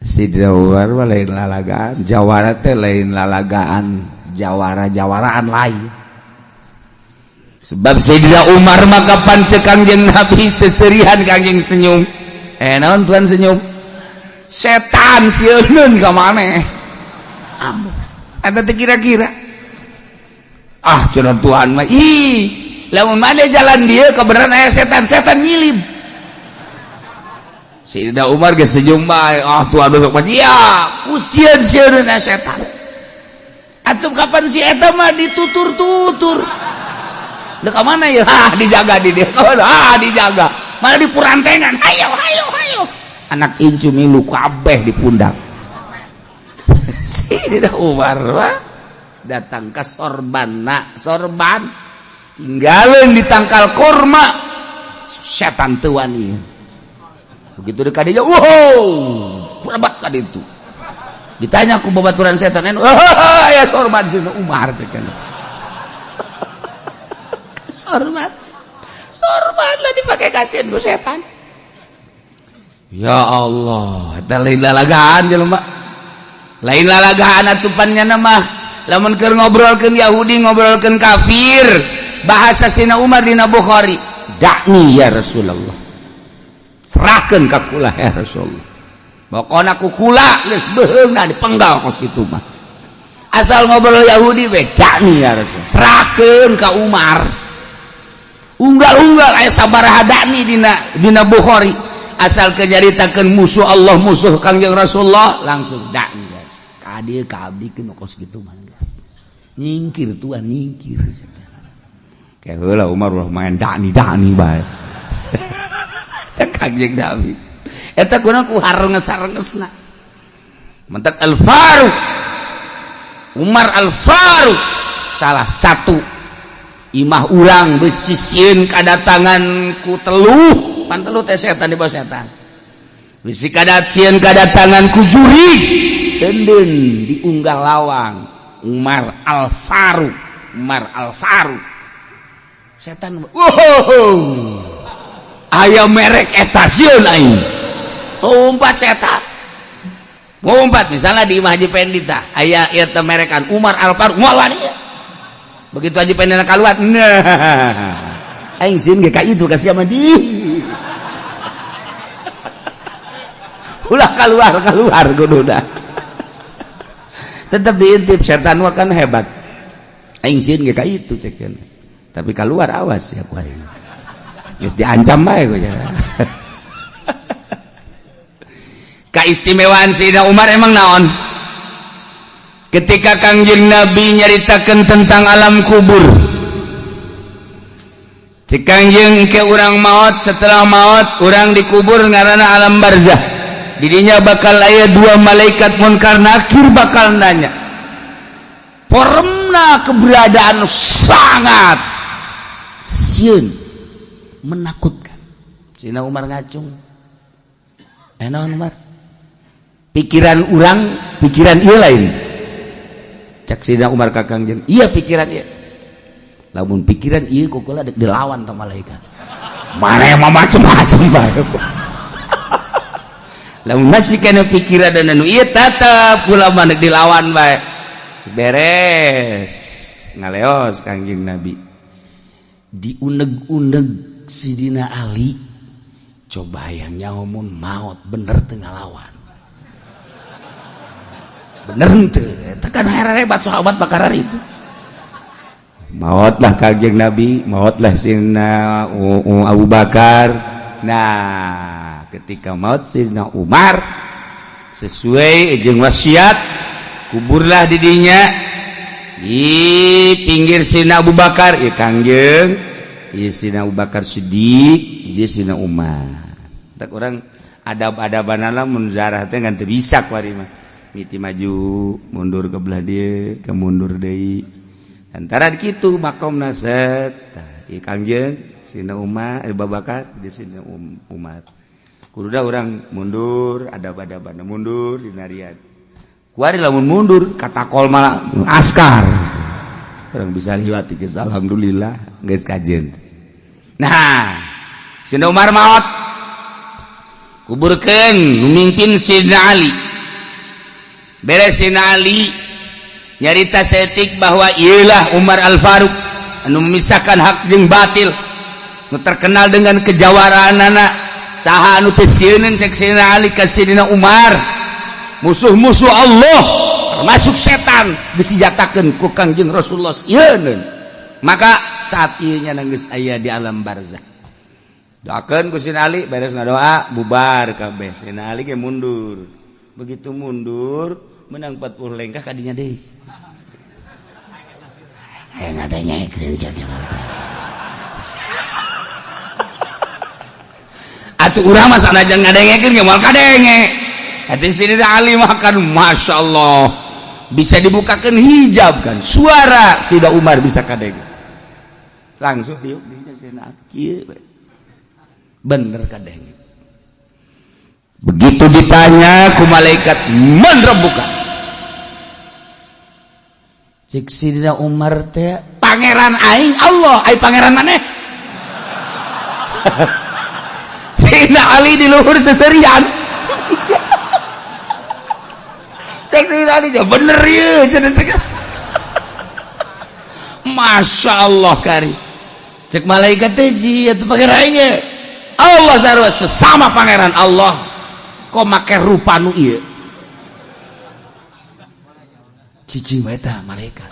Sidina Umar lain lalagaan, jawara teh lain lalagaan, jawaraan lain. Sebab Sayyidina Umar maka pancek Kangjeng Nabi seserihan Kangjeng senyum. Naon tuan senyum? Setan sieun ka maneh. Ampun. Eta teh kira-kira. Cenah Tuhan mah lamun maneh jalan dieu kebenaran aya setan ngilib. Sayyidina Umar ge senyum bae. Tuhan besok mah iya, usieun-sieun setan. Atuh kapan si eta mah ditutur-tutur. Udah ke mana ya? Dijaga di dia. Dijaga. Mana di purantengan? Hayo. Anak incu milu kabeh di pundak. Sayyidina Umar datang ke sorban tinggalin di tangkal kurma setan tuan ieu. Begitu dekat dia, pelebat ka ditu. Ditanya ku babaturan setan, ya sorban Sayyidina Umar cekan. Sorban lah dipakai kasihan ku setan. Ya Allah, eta lain lalagaan jelema. Lain lalagaan atupannya nama. Lamun keur ngobrolkeun Yahudi, ngobrolkeun kafir, bahasa Sayyidina Umar dina Bukhari. Dakni ya Rasulullah. Serahkeun ka kula ya Rasulullah. Pokona ku kula geus beheungna dipenggal kos kitu mah. Asal ngobrol Yahudi we dakni ya Rasul. Serahkeun ka Umar. Unggal-unggal aya sabaraha dakni dina Bukhari. Asal kenyaritakeun musuh Allah, musuh Kangjeng Rasulullah, langsung dakni. Ka dieu ka abdi keun kos kitu mah. Nyingkir tuan nyingkir. Kayak heula Umar ulah main dakni bae. Kangjeng Nabi. Eta kuna ku harenges-harengesna. Mentek Al-Faruq. Umar Al-Faruq salah satu imah urang besisieun kadatangan ku teluh, pan teluh teh setan di bawah setan. Bisi sieun kadatangan ku juri, deundeun diunggal lawang. Umar Al-Faruq. Setan. Aya merek eta sieun aing. Umpat setan. Ngumpat misalnya di Imah Haji Pendita aya ieu teh merekan Umar Al-Faruq moal wani. Begitu Haji Pendita kaluar, nah aing sieun ge ka itu ka sia mah di. Ulah keluar kuduna. Tetap diintip setan mah kan hebat. Aing sieun ge ka itu cekeun. Tapi keluar awas ya ku aing. Geus diancam bae ku nya. Keistimewaan Sayyidina Umar emang naon? Ketika Kangjeng Nabi nyaritakeun tentang alam kubur. Cik Kangjeng ke urang maot, setelah maot urang dikubur ngaranna alam barzah. Didinya bakal aya dua malaikat munkar nakir bakal nanya. Poremna keberadaan sangat sieun menakutkan. Sayyidina Umar ngacung. Naon Umar? Pikiran urang, pikiran ieu lain. Cak Sayyidina Umar ka Kangjeng, iya pikiran ieu. Lamun pikiran ieu kokola dek dilawan ka malaikat. Mane mah macem-macem bae. Lamun masih kana pikiran dan anu ieu tetep kula mah dek dilawan bae. Beres. Ngaleos Kangjeng Nabi. Diuneg-uneg Sidina Ali. Coba yang nyamun maut bener tengah lawan. Bener ente, tekan hebat sahabat bakaran itu. Mautlah Kangjeng Nabi, mautlah Sayyidina Abu Bakar. Nah, ketika maut Sayyidina Umar sesuai jeung wasiat, kuburlah didinya di pinggir Sayyidina Abu Bakar, ya Kangjeng, ya Sayyidina Abu Bakar Siddiq, dia Sayyidina Umar. Tak orang adab-adabanana mun zarah teh ngan teu bisa kuari mah. Miti maju mundur ke belah dia ke mundur deui antara kitu makomna set ieu Kangjeng Sayyidina Umar Abu Bakar di Sayyidina Umar kududa urang mundur adab-adabana mundur dina riad kuari lamun mundur katakol malah askar urang bisa liwat geus alhamdulillah geus kajeun. Nah Sayyidina Umar maot kuburkeun nu mingpin Sayyidina Ali beresina Ali nyarita setik bahwa ialah Umar Al-Faruq anu memisahkan hak jeung batil, nu terkenal dengan kejawaraanana. Saha anu teu sieun cek Sayyidina Ali ka Sayyidina Umar, musuh-musuh Allah termasuk setan disijatakeun ku Kangjeng Rasulullah sieun. Maka saat ieu nya geus aya di alam barzakh. Doakeun ku Sayyidina Ali, beres ngadoa bubar kabeh. Sayyidina Ali ge mundur. Begitu mundur menang 40 lengkah kadinya deui. Aya ngadenge keur jadi. Atuh urang mah sanajan ngadengekeun ge moal kadenge. Atuh Sayyidina Ali mah kan masyaallah bisa dibukakeun hijab kan. Suara Sayyidina Umar bisa kadenge. Langsung tiup di Sayyidina Ali kieu we. Bener kadenge. Begitu ditanya ku malaikat, "Man rabbuka?" Cik Sayyidina Umar teh, "Pangeran aing Allah." "Ai pangeran maneh?" Sayyidina Ali di luhur seserian. Cik Sayyidina Ali, "Bener ieu." Masya Allah kari. Cek malaikat teh ji atuh pangeran aing ge. Allah sarua sesama pangeran Allah. Kok make rupa nu ieu? Cicing we tah malaikat.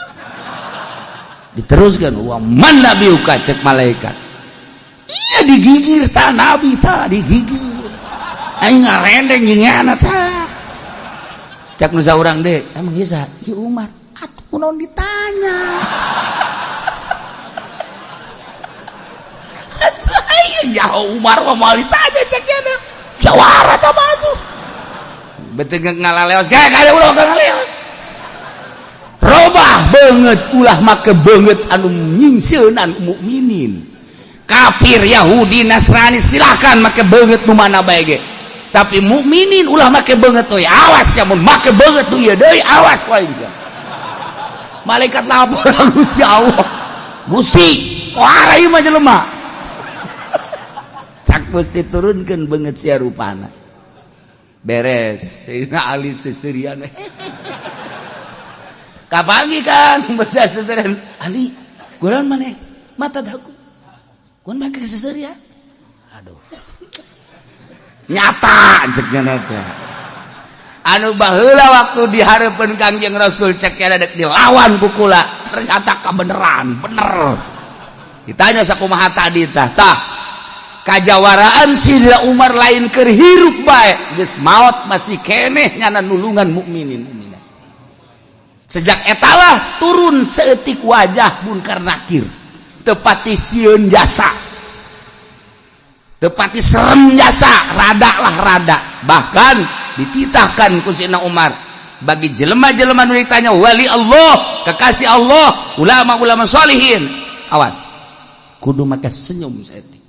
Diteruskan, "Wa man nabiyuka?" Cek malaikat. Iya digigir tah nabi tah digigir. Aing ngarendeng ngingeana tah. Cek nu saurang deui, "Emang ieu saha?" "Ieu Umar." "Atuh kunaon ditanya?" Atuh aing jauh Umar mah moal ditanya cek yana. Jawara tah mah atuh. Beuteung ngalaleos, "Kae kada ulah ngaleos." Robah banget ulah make banget anu nyingseunaan mukminin. Kafir, Yahudi, Nasrani silakan make banget nu mana bae ge. Tapi mukminin ulah make banget euy. Awas ya mun make banget tu ieu deui, awas wae. Malaikat lapor ka Gusti Allah. "Gusti, kuara ieu mah jelema." Cak Gusti turunkeun banget sia rupana. Beres, Sayyidina Ali seserian. Kapagi kan baca seserian, "Ali, kunaon maneh? Mata daku. Kunaon make seserian?" Aduh. Nyata cek teh. Anu baheula waktu dihareupeun Kangjeng Rasul cek ada dilawan ku kula, ternyata kabeneran, bener. Ditanya sakumaha tadi tah? Tah kajawaraan Sayyidina Umar lain keur hirup bae, geus maot masih keneh nyana nulungan mukminin. Sejak etalah turun seetik wajah Munkar Nakir, tepati sieun jasa, tepati serem jasa, rada lah rada. Bahkan dititahkan ku Sayyidina Umar bagi jelema-jelema nu ditanya wali Allah, kekasih Allah, ulama-ulama sholihin, awas kudu make senyum seetik.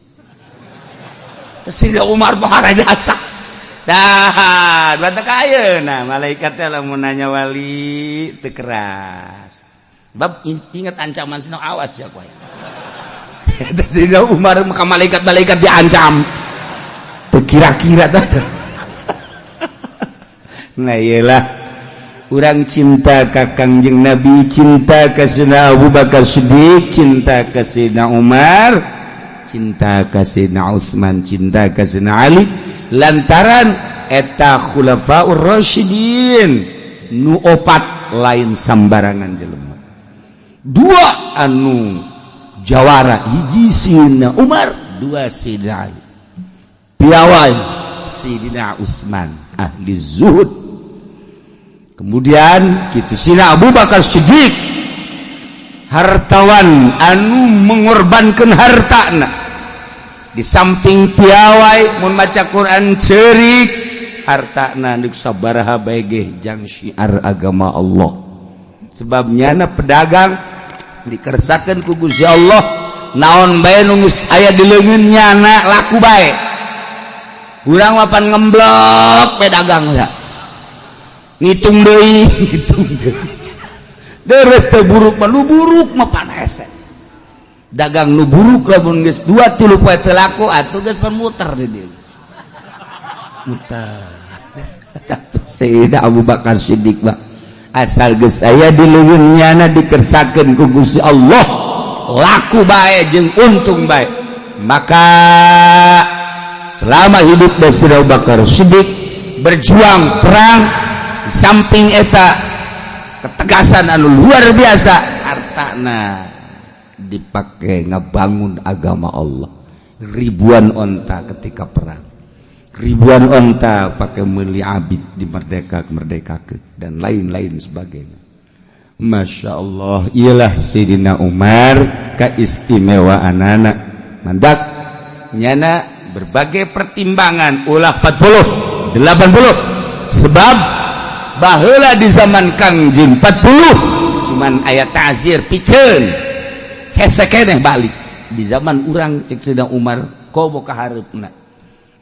Sayyidina Umar bahara jasa. Dah, bata ka ayeuna malaikat teh lamun nanya wali teu keras. Bab ingat ancaman sino awas ya kowe. Sayyidina Umar maka malaikat-malaikat diancam. Teu kira-kira tah. Nah iyalah urang cinta ka Kangjeng Nabi, cinta ka Sayyidina Abu Bakar Siddiq, cinta ka Sayyidina Umar, cinta ka Sayyidina Utsman, cinta ka Sayyidina Ali. Lantaran eta khulafaur rasyidin nu opat lain sambarangan jelema. Dua anu jawara, hiji Sayyidina Umar, dua Sayyidina Ali. Piawai Sayyidina Utsman ahli zuhud. Kemudian kitu Sayyidina Abu Bakar Siddiq hartawan anu mengorbankan hartana. Di samping piawai mun maca Quran ceurik hartana neuk sabaraha bae ge jang syiar agama Allah. Sebabnya na pedagang dikersakeun ku Gusti Allah naon bae nu geus aya di leungeunnya na laku bae. Urang mah pan ngemblok pedagang ya. Ngitung deui, ngitung deui. Deres teu buruk mah nu buruk mah pan hese. Dagang nu buruk lamun geus 2-3 poe teu laku atuh geus pan muter di dieu. Muter. Sayyidina Abu Bakar Siddiq asal geus aya di leungeunnyana dikersakeun ku Gusti Allah laku bae jeung untung bae, maka selama hidup Sayyidina Abu Bakar Siddiq berjuang perang di samping eta ketegasan anu luar biasa hartana dipake ngabangun agama Allah. Ribuan onta ketika perang, ribuan onta pakai meuli abid di merdekakeun dan lain-lain sebagainya. Masya Allah, ialah Sayyidina Umar kaistimewaanana mandak nyana berbagai pertimbangan ulah 40 80 sebab baheula di zaman Kangjeng 40 cuman aya ta'zir piceun hese keneh balik di zaman urang cek Sayyidina Umar kobo ka hareupna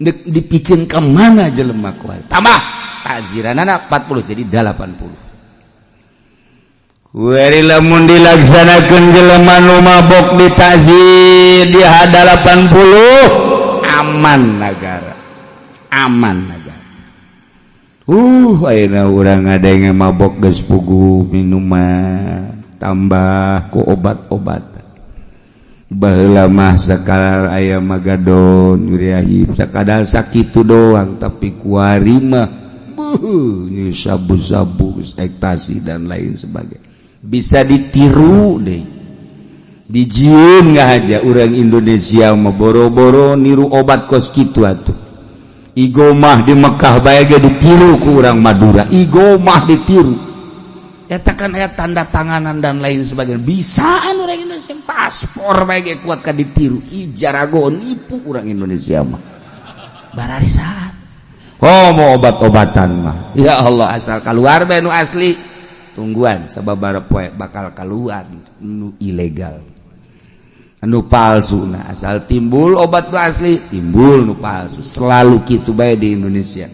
dipicen ke mana jelema kual tambah ta'ziranana 40 jadi 80 kuari lamun dilaksanakeun jelema nu mabok di ta'zir di 80 aman negara ayeuna urang ngadenge mabok geus puguh minuman tambah ku obat-obat baheula mah sakadar aya magadon nyuriahib sakadar sakitu doang tapi kuari mah sabu-sabu ekstasi dan lain sebagainya bisa ditiru deh dijieun ngahaja urang Indonesia mah boro-boro niru obat kos kitu atuh igomah di Mekah bae ge ditiru ku urang Madura igomah ditiru eta kan aya tanda tanganan dan lain sebagainya bisaan orang Indonesia paspor bae kuat ka ditiru ijarago nipu orang Indonesia mah bararisaan mau obat-obatan mah ya Allah asal keluar bae nu asli tungguan sababaraha poe bakal keluar nu ilegal nu palsu nah asal timbul obat nu asli timbul nu palsu selalu kitu bae di Indonesia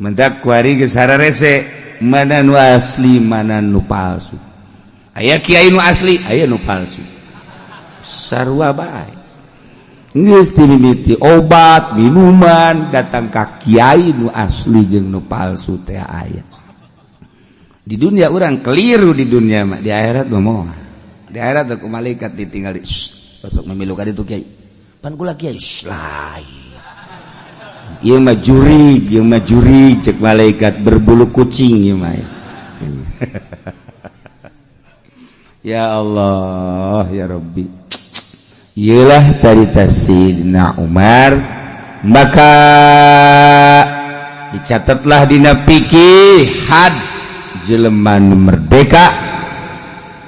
mendak kuari geus hararese mana nu asli mana nu palsu aya kiai nu asli aya nu palsu sarua bae geus timimiti obat minuman datang ka kiai nu asli jeung nu palsu teh aya di dunia urang keliru di dunia mah di akhirat mah moal di akhirat ku malaikat ditinggal sok memilu ka ditu kiai pan kula kiai lain ieu mah juri cek malaikat berbulu kucing ieu mah ya Allah ya Rabbi ialah cerita Sayyidina Umar maka dicatatlah dina fikih had jelema nu merdeka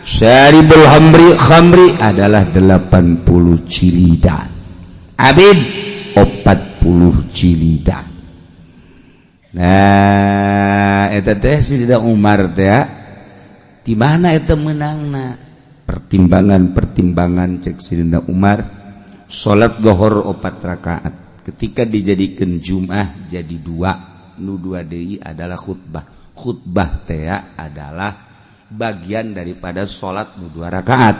syaribul khamri adalah 80 cilidan abid 40 cilidan. Nah, eta teh Sayyidina Umar teh di mana eta menangna? Pertimbangan cek Sayyidina Umar salat zuhur 4 rakaat. Ketika dijadikeun Jumat jadi 2, nu 2 deui adalah khutbah. Khutbah teh adalah bagian daripada salat nu 2 rakaat.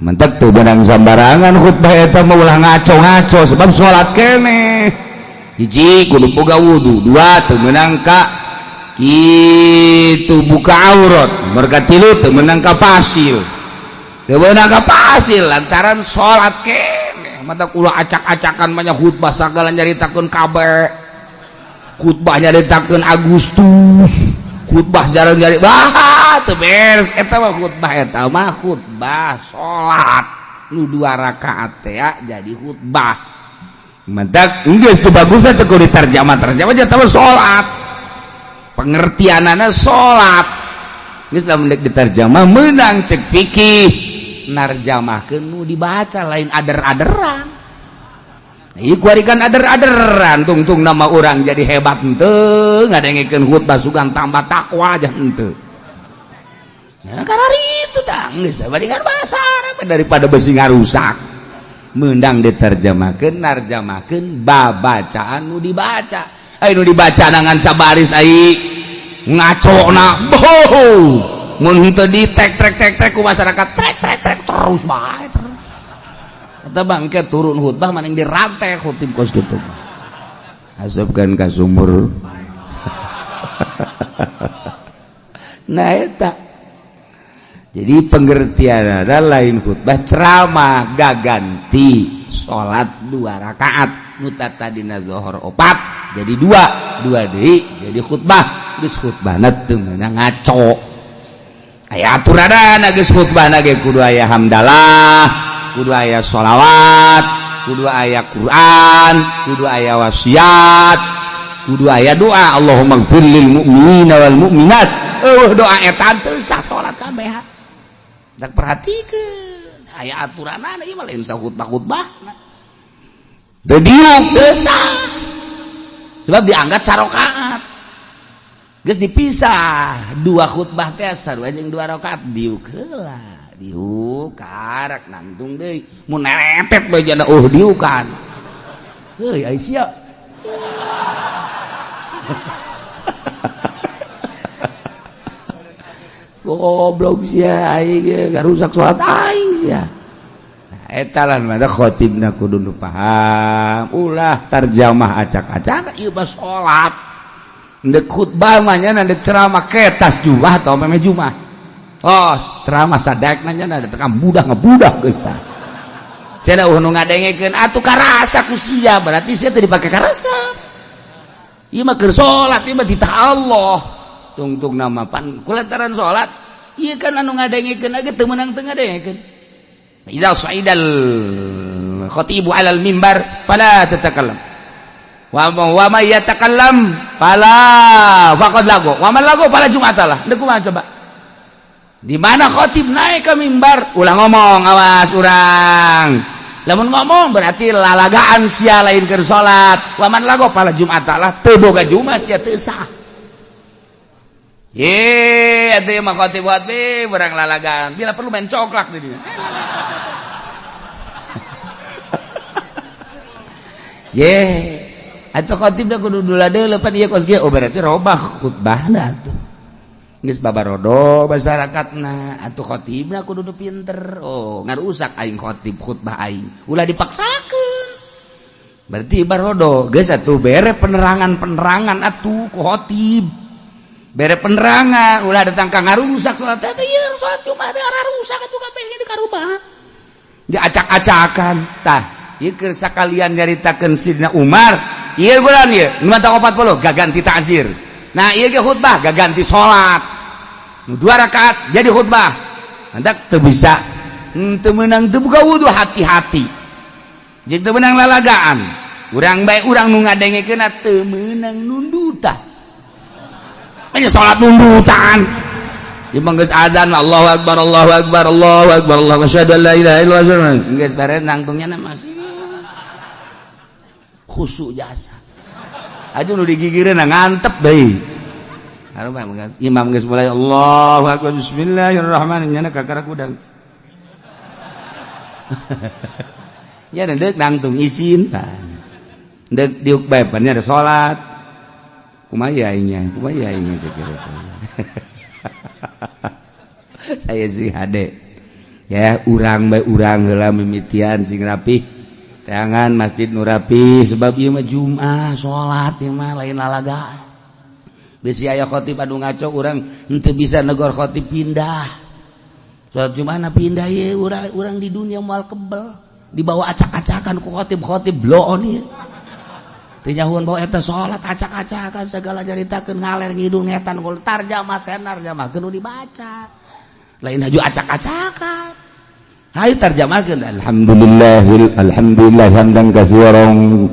Mentek tuh benang sambarangan khutbah eta mah ulah ngaco-ngaco sebab salat keneh. Hiji kudu boga wudu, 2 teu meunang ka kitu buka aurat, merga 3 teu meunang ka pasil. Teu meunang ka pasil lantaran salat keneh. Mata ulah acak-acakan banyak khutbah sagala nyaritakeun kabeh. Khutbah nyaritakeun Agustus. Khutbah jarang nyari teu beres eta mah khutbah salat nu 2 rakaat teh jadi khutbah mentak geus teu bagusna teu kudu ditarjamah eta mah salat pengertianana salat geus lamun ditarjamah meunang cek fikih narjamahkeun nu dibaca lain ader-aderan. Ieu kuarikan ader-aderan tungtung nama orang jadi hebat henteu ngadengikeun khutbah sugan tambah takwa aja henteu. Nah karena itu tah geus bandingan bahasa Arab daripada besi ngarusak. Meundang diterjemahkeun narjamahkeun babacaan nu dibaca. Ai nu dibaca nangan sabaris ai ngacona boh. Mun henteu ditek-trek ku masyarakat trek terus bae terus. Eta bangke turun khutbah maning dirantai khutib kos kitu. Asupkeun ka sumur Nah eta jadi pengertian ada lain khutbah ceramah gaganti sholat 2 rakaat mutatadina zuhur 4 jadi 2 deui jadi khutbah geus khutbahna teu meunang ngaco aya aturanna geus khutbahna ge kudu aya hamdalah kudu aya sholawat kudu aya Quran kudu aya wasiat kudu aya doa Allahumma ighfir lil mu'minina wal mu'minat doa eta teu sah salat kabeh dak perhatikeun aya aturanna ieu mah lain sa khutbah-khutbahna teu diuk teu sah sebab diangkat sarakaat geus dipisah 2 khutbah teh sarua jeung 2 rakaat diuk heula diuk karak nangtung deui mun neretet bae jana diukan heuy ai sia goblok sia aing garusak salat aing sia nah eta lah mah khatibna kudu nu paham ulah tarjamah acak-acak ieu mah salat ndek khutbah mah nya ndek ceramah ketas Jumat atau meme Jumat oh ceramah sadakna nya da tekan budak ngebudak geus tah cenah nu ngadengekeun atuh karasa ku sia berarti sia teu dipake karasa ieu mah keur salat ieu mah ditah Allah tungtung nama pan kulantaran salat ieu kan anu ngadengekeunage teu meunang teu ngadengekeun idza sa'idal khatibu 'alal mimbar fala tatakallam wa may yatakallam fala faqad lagu wa man lagu fala jum'atalah deuk kumaha coba di mana khatib naik ke mimbar ulah ngomong awas urang lamun ngomong berarti lalagaan sia lain keur salat wa man lagu fala jum'atalah teu boga jumat sia teu sah ye atuh mah khatib berang lalagaan bila perlu main coklak di dieu ye atuh khatib da kudu dula-dula pan ieu kos ge oh berarti robah khutbahna atuh geus babarodo masyarakatna atuh khatibna kudu pinter oh ngarusak aing khatib khutbah aing ulah dipaksakeun berarti barodo geus atuh bere penerangan atuh ku khatib bere penerangan ulah datang ka ngarusak salat teh ieu salat Jumat teh rusak atuh kabeh di karubah diacak-acakan tah ieu keur sakalian nyaritakeun Sidna Umar ieu bulan ieu nu mantap 40 gaganti ta'zir nah ieu ge khutbah gaganti salat 2 rakaat jadi khutbah hendak teu bisa teu meunang teu buka wudu hati-hati jeung teu meunang lalagaan urang bae urang nu ngadengekeunna teu meunang nundutan nya salat nundutan ieu mah geus adzan Allahu akbar Allahu akbar Allahu akbar Allahu asyhadu an la ilaha illallah geus bare nangtungnya masih khusyuk jasa atuh nu digigireun ngantep deui hareup imam geus mulai Allahu akbar bismillahirrahmanirrahim nya kakara kudang nya deuk nangtung isin deuk diuk bae pan nya ada salat kumaya aingnya cekira saya sih hade ya urang bae urang heula mimitian sing rapih tangan masjid nu rapih sebab ieu mah Jumat salat ieu mah lain lalagaan bisi aya khatib anu ngaco urang henteu bisa negor khatib pindah salat Jumatna pindah ye urang di dunia moal kebel dibawa acak-acakan ku khatib bloon ieu teu nyahuan bawa eta salat acak-acakan segala jaritakeun ngaler ngidul ngetan kul tarjamah teh narjamahkeun nu dibaca lain haju acak-acakan hayu tarjamahkeun alhamdulillah hamdan katsiran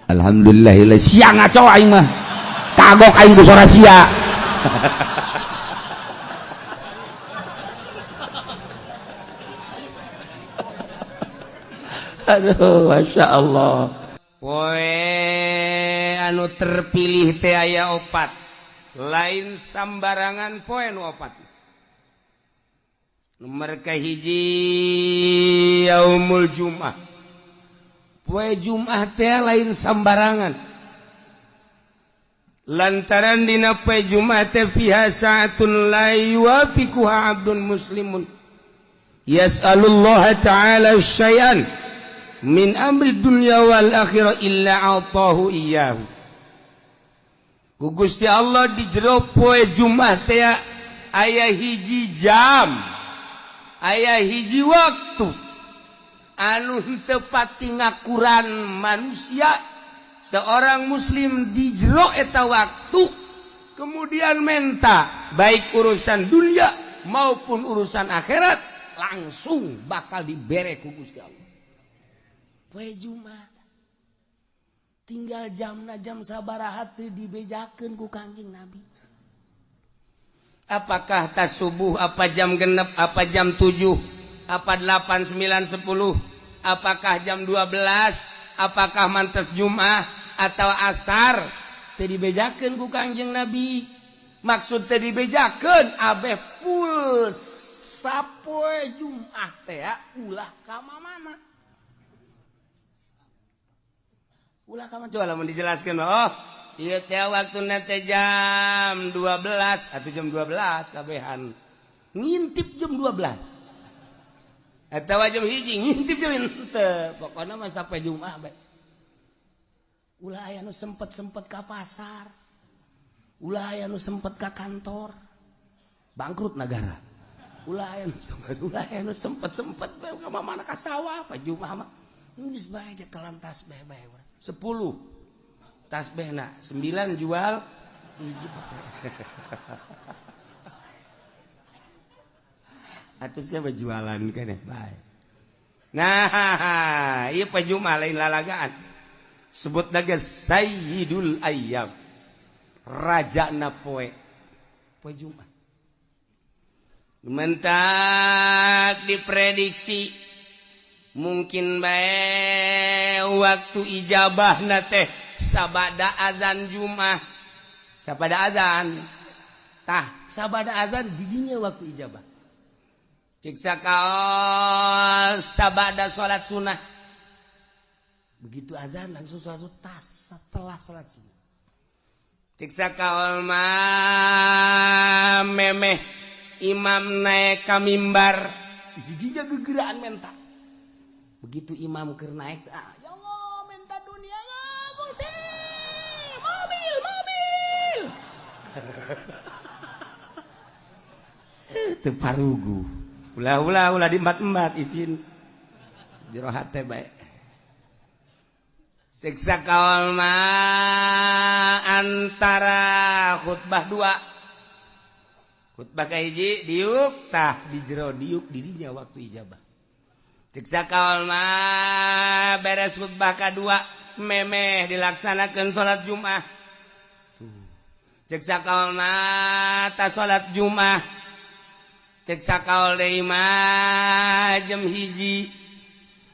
alhamdulillah sia ngaco aing mah kagok aing ku sora sia aduh masya Allah poe anu terpilih teh aya 4 lain sambarangan poe nu 4 nomor kahiji yaumul Jumat poe Jumat teh lain sambarangan lantaran dina poe Jumat teh fiha sa'atun la yuwafiquha abdun muslimun yas'alullaha ta'ala syai'an min amri dunya wal akhirah illa atahu iyyahu. Ku Gusti Allah di jero poe Jumat teh aya hiji jam, aya hiji waktu anu teu pati ngakuran manusia seorang muslim di jero eta waktu kemudian menta baik urusan dunia maupun urusan akhirat langsung bakal dibere ku Gusti Allah. Poe Jumat tinggal jam sabaraha teu dibejakeun ku Kangjeng Nabi. Apakah tas subuh, apa jam genep, apa jam 7, apa 8, 9, 10, apakah jam 12, apakah mantes Jumat atau asar, teu dibejakeun ku Kangjeng Nabi. Maksud teu dibejakeun abeh full sapoe Jumat teh ulah ka mana. Ulah kamu coba mau dijelaskan. Oh, iya teh waktuna teh jam 12 atau jam 12 kabehan. Ngintip jam 12. Atawa jam hiji ngintip jam henteu. Pokona mah sampai Jumat bae. Ulah aya nu sempet-sempet ka pasar. Ulah aya nu sempet ka kantor. Bangkrut negara. Ulah aya nu sempet bae ka mana ka sawah pa Jumat mah. Geus bae aja kelantas bae-bae. 10 tasbihna 9 jual hiji atuh siapa jualan keneh bae. Nah ieu poe Jumat lain lalagaan sebutna ge sayyidul ayyam rajana poe Jumat. Mentak diprediksi mungkin bae waktu ijabahna teh sabada azan Jumat. Sabada azan. Tah, sabada azan di dinya waktu ijabah. Cik sakaol sabada salat sunah. Begitu azan langsung salat tas setelah salat sunah. Cik sakaol mah memeh imam naik ka mimbar di dinya gegeraan mentak. Begitu imam keur naik, ya Allah minta dunia Gusti, mobil. Teu parugu. Ulah di embat isin jero hate bae. Siksa kaul mah antara khutbah 2. Khutbah ka hiji diuk tah di jero diuk di dinya waktu ijabah. Siksa kaul mah beres khutbah kedua memeh dilaksanakan salat Jumat. Siksa kaul mah ta salat Jumat. Siksa kaul deui mah jam hiji.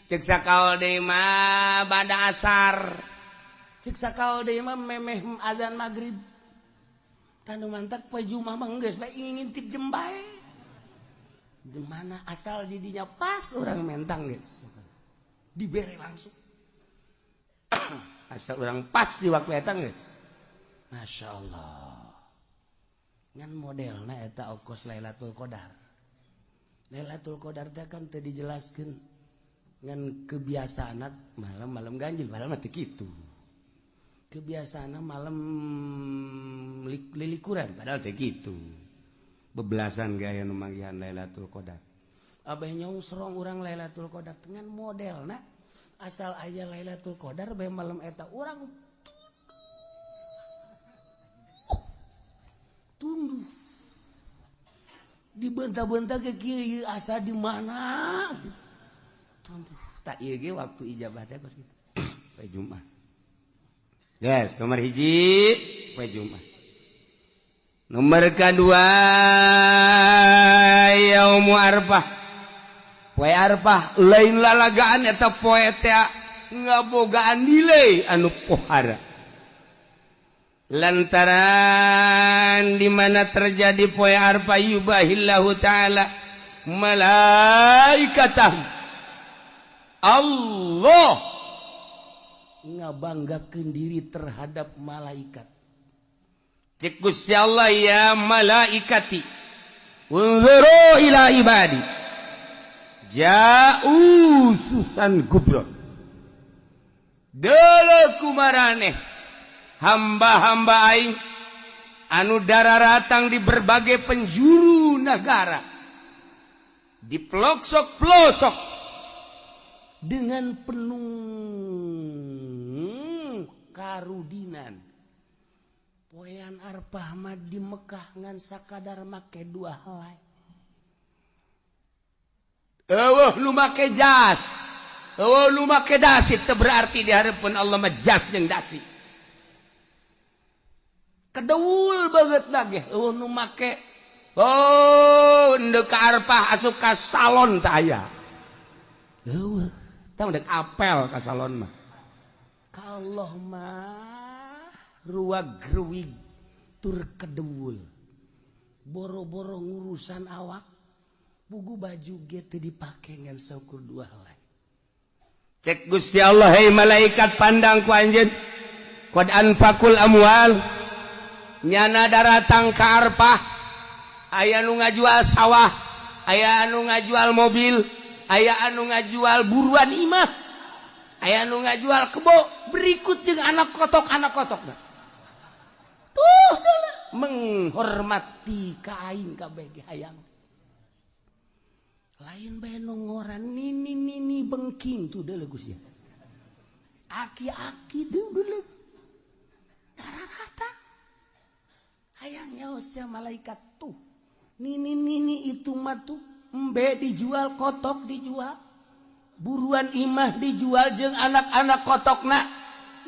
Siksa kaul deui mah bada asar. Siksa kaul deui mah memeh azan maghrib. Tanu mantak poe Jumat mah geus bae ngintip jam bae. Di mana asal didinya pas orang mentang guys dibere langsung asal orang pas di waktu eta guys. Masya Allah ngan modelna eta okos Lailatul Qadar. Lailatul Qadar teh kan teu dijelaskeun ngan kebiasaana malam ganjil padahal mah teu kitu. Kebiasaana malam lilikuran padahal teu kitu. Bebelasan gaya nu manggihan Lailatul Qadar. Abah nyongsrong urang Lailatul Qadar dengan modelna asal aya Lailatul Qadar bae malam eta urang tunduh. Dibenta-benta ke kieu asa di mana? Tunduh. Tak ieu ge waktu ijabah teh kos kitu. Poe Jumat. Yes, nomor hiji poe Jumat. Nomor kedua Yaumu Arfah. Poe Arfah lain lalagaan eta poe teh ngabogaan nilai anu pohara. Lantaran di mana terjadi poe Arfah yubahillahu taala malaikatahu. Allah ngabanggakeun diri terhadap malaikat. Cek Gusti Allah ya malaikati unzuru ila ibadi ja'u susan gubron deuleuh kumaraneh hamba-hamba aing anu dararatang di berbagai penjuru negara, di pelosok-pelosok dengan penuh karudinan. Poean arpah mah di Mekah ngan sakadar make 2 helai. Eueuh lu make jas, eueuh lu make dasi, teu berarti di hareupeun Allah mah jas jeung dasi. Kedeul banget lagi, eueuh nu make endeu ka arpah asup ka salon teh aya. Eueuh, tah dek apel ka salon mah. Ka Allah mah ruwag-ruwig tur kedeul. Boro-boro ngurusan awak, bugu baju ge teu dipake ngan saukur 2 helai. Cek Gusti Allah, hei malaikat pandang ku anjeun. Qad anfaqul amwal, nyana daratang ka arpah, aya nu ngajual sawah, aya anu ngajual mobil, aya anu ngajual buruan imah, aya anu ngajual kebo, berikut jeung anak kotokna. Tuh deuleuh menghormati ka aing kabeh ge hayang. Lain bae nu ngoran nini bengking tuh deuleuh Gusti. Aki-aki deuleuh. Dararata. Hayang nyaosnya malaikat tuh. Nini itu mah tuh embe dijual, kotok dijual. Buruan imah dijual jeung anak-anak kotokna.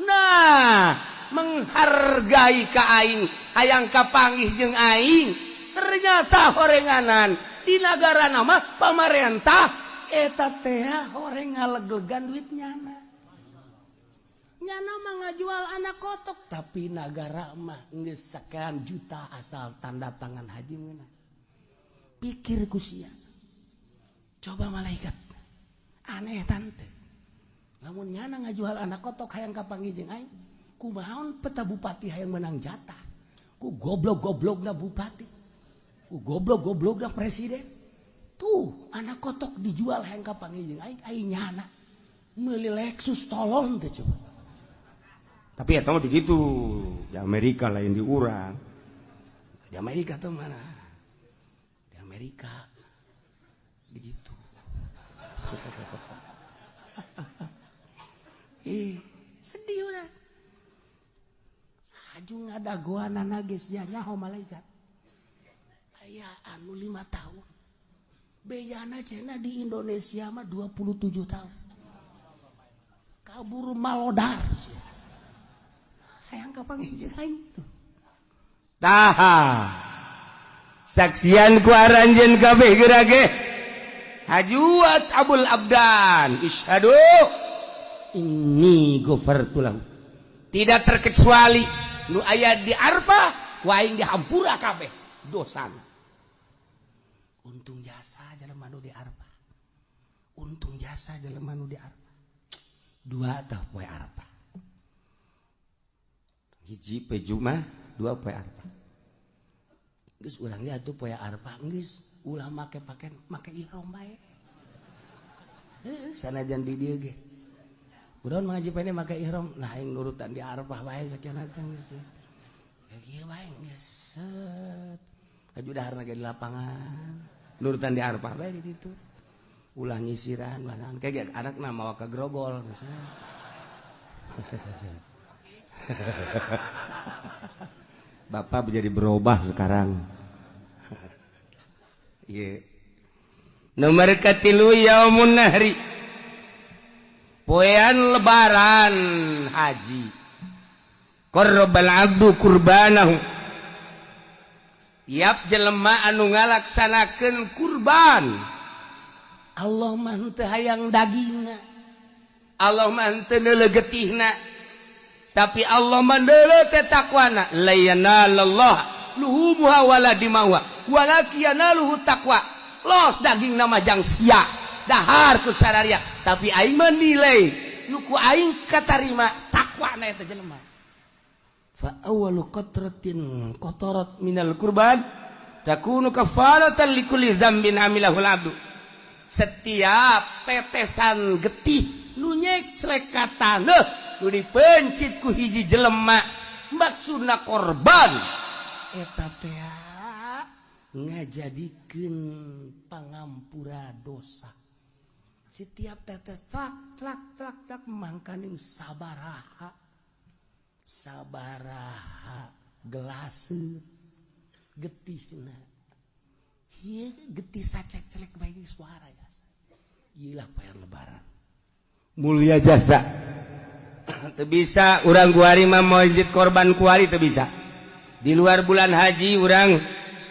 Nah, menghargai ka aing, hayang kapanggih jeung aing. Ternyata horenganan di negara nama pamarentah eta teh horeng ngaleglegan duit nyana mah ngajual anak kotok, tapi negara mah geus sakean juta asal tanda tangan haji meunang. Pikir ku sia, coba malaikat aneh tante, lamun nyana ngajual anak kotok hayang kapanggih jeung aing, kumaon peta bupati hayang menang jatah, ku goblok-goblokna bupati, ku goblok-goblokna presiden. Tuh anak kotok dijual hayang kapanggih jeung aing nyana meuli Lexus tolong teh coba. Tapi eta mah dikitu, di Amerika lain di urang. Di Amerika teh mana? Di Amerika begitu. Sedih urang. Hajung ngadagoanana geus nyaho malaikat. Aya anu 5 tahun. Beyana cenah di Indonesia mah 27 tahun. Kabur malodar sih. Hayang kapanggih jeung aing tuh. Taha. Saksian ku aranjeun kabeh geurage. Hajuat Abul Abdan, isyhadu inni ghafartu lahu. Tidak terkecuali nu aya di Arfah, ku aing dihampura kabeh dosana. Untung jasa jelema nu di Arfah. Untung jasa jelema nu di Arfah. 2 tah poe Arfah. Hiji poe Jumat, 2 poe Arfah. Geus urang ge atuh poe Arfah geus ulah make ihram bae. Sanajan di dieu ge. Kunaon mengaji pene make ihram, nah aing nurutan di Arfah bae sakieu teh geus. Ya kieu bae geus. Aju daharna ge di lapangan. Nurutan di Arfah bae di ditu. Ulah nyisiran bahan. Kayak anakna mawa ka grogol misalnya. Bapak menjadi berubah sekarang. Iya. Nomor katilu yaumun nahri. Poean lebaran haji. Qarrabal abdu kurbanahu. Tiap jelema anu ngalaksanakeun kurban. Allah mah teu hayang dagingna. Allah mah teu neuleuh getihna. Tapi Allah mah neuleuh teh takwana. La yanalallah luhumuha wala dimauha walakin yanaluhu taqwa. Los daging nama jang sia dahar ku sararia, tapi aing mah nilai nu ku aing katarima takwana eta jelema. Fa awwalu qatratin qatarat minal qurban takunu kafaratan likulli dzambin amilahul abdu. Setiap tetesan getih nu nyek celekatan nu dipencit ku hiji jelema maksudna korban eta teh ngajadikeun pangampura dosa. Setiap tetes trak mangkaning sabaraha gelaseuh getihna. Ieu getih sacek-celek bae suara ya. Iyalah poe lebaran. Mulia jasa. Teu bisa urang kuari mah mencit korban kuari teu bisa. Di luar bulan haji urang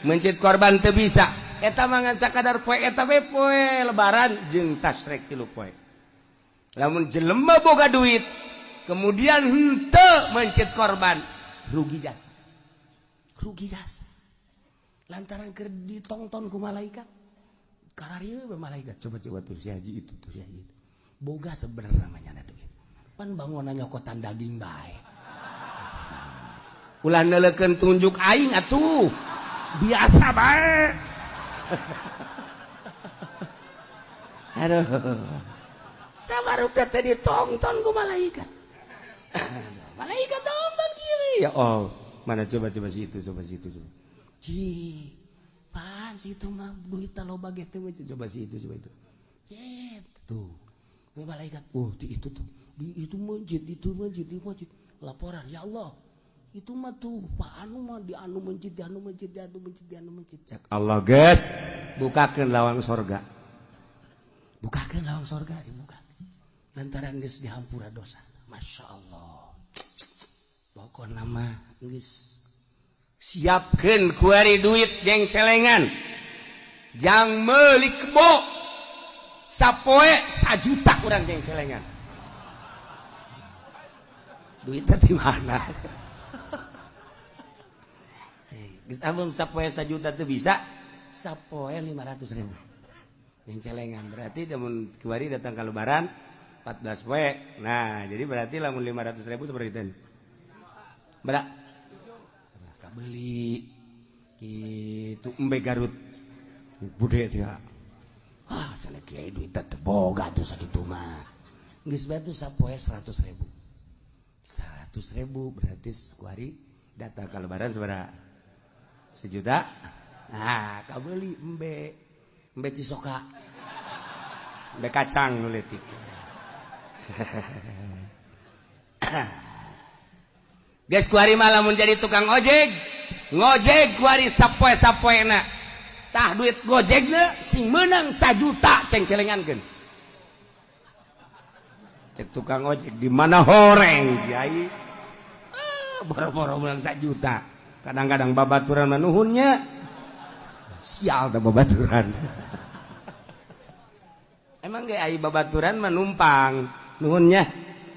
mencit korban teu bisa. Eta mah ngan sakadar poe eta we poe lebaran jeung tasrek 3 poe. Lamun jelema boga duit kemudian henteu mencit korban rugi jasa. Rugi jasa. Lantaran keur ditongton ku malaikat. Kararieu be malaikat coba tuh si haji itu. Boga sebenarnya namanya duit. Pan bangunan nyokotan daging bae. Ulah neulekeun tunjuk aing atuh. Biasa bae. Aduh. Sabarudak teh ditongton ku malaikat. Malaikat tongton kieu. Ya Allah. Mana coba situ. Ci, pan situ mah duit loba ge teh coba situ. Cet, tuh. Malaikat, itu tuh. Di itu masjid. Laporan, ya Allah. Itu mah tuh, Pak anu mah di anu masjid. Cek Allah, guys. Bukakeun lawang sorga. Buka. Lantaran geus dihampura dosa. Masya Allah. Pokokna mah geus siapkeun kuari duit jeung celengan. Jang meuli kebo. Sapoe 1 juta urang jeung celengan. Duitnya di mana? Geus amun sapoe 1 juta teu bisa, sapoe 500.000. Jeung celengan berarti lamun kuari datang ka lebaran 14 poe. Nah, jadi berarti lamun 500.000 seperti itu. Berak kabeli kitu embe Garut bude teh. Cenah kieu duit teh boga tuh sakitu mah. Geus bae tuh sapoe 100.000. 100.000 berarti kuari datang ka lebaran sabaraha? 1 juta. Nah, kabeli embe cisoka. Embe kacang nu leutik. Geus kuari mah lamun jadi tukang ojek, ngojek kuari sapoe-sapoena. Tah duit gojekna sing meunang 1 juta ceng celengankeun. Cek tukang ojek di mana horeng kiai. Boro-boro meunang 1 juta. Kadang-kadang babaturan mah nuhunnya. Sial da babaturan. Emang ge ai babaturan mah numpang, nuhunnya.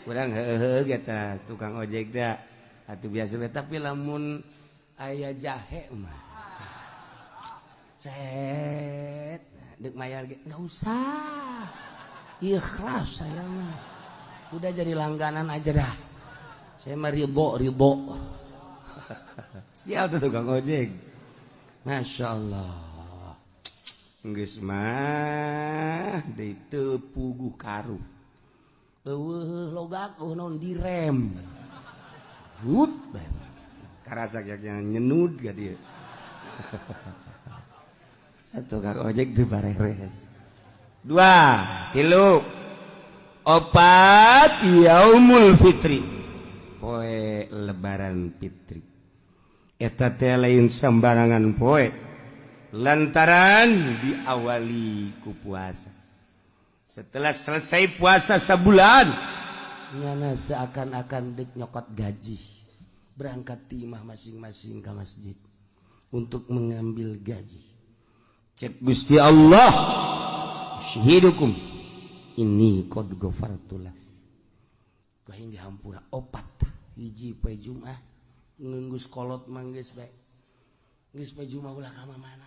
Urang heuheuh eta tukang ojek teh. Atuh biasa tapi lamun aya jahe mah cet deuk mayar ge enggak usah ikhlas saya mah udah jadi langganan aja dah saya mah ridho sial tuh tukang ojek masyaallah geus mah deui teu puguh karu eueuh logak naon direm gut karasa yang nyenud ka dieu tukang ojek teu bareres 2 3 4 yaumul fitri poe lebaran fitri eta teh lain sambarangan poe lantaran diawali ku puasa setelah selesai puasa sebulan nyana seakan-akan dek nyokot gaji berangkat timah masing-masing ke masjid untuk mengambil gaji. Cek Gusti Allah syahidukum ini qad ghafartulah kaing dihampura 4 hiji poe Jumat ngeunggus kolot mah geus bae geus poe Jumat ulah ka mana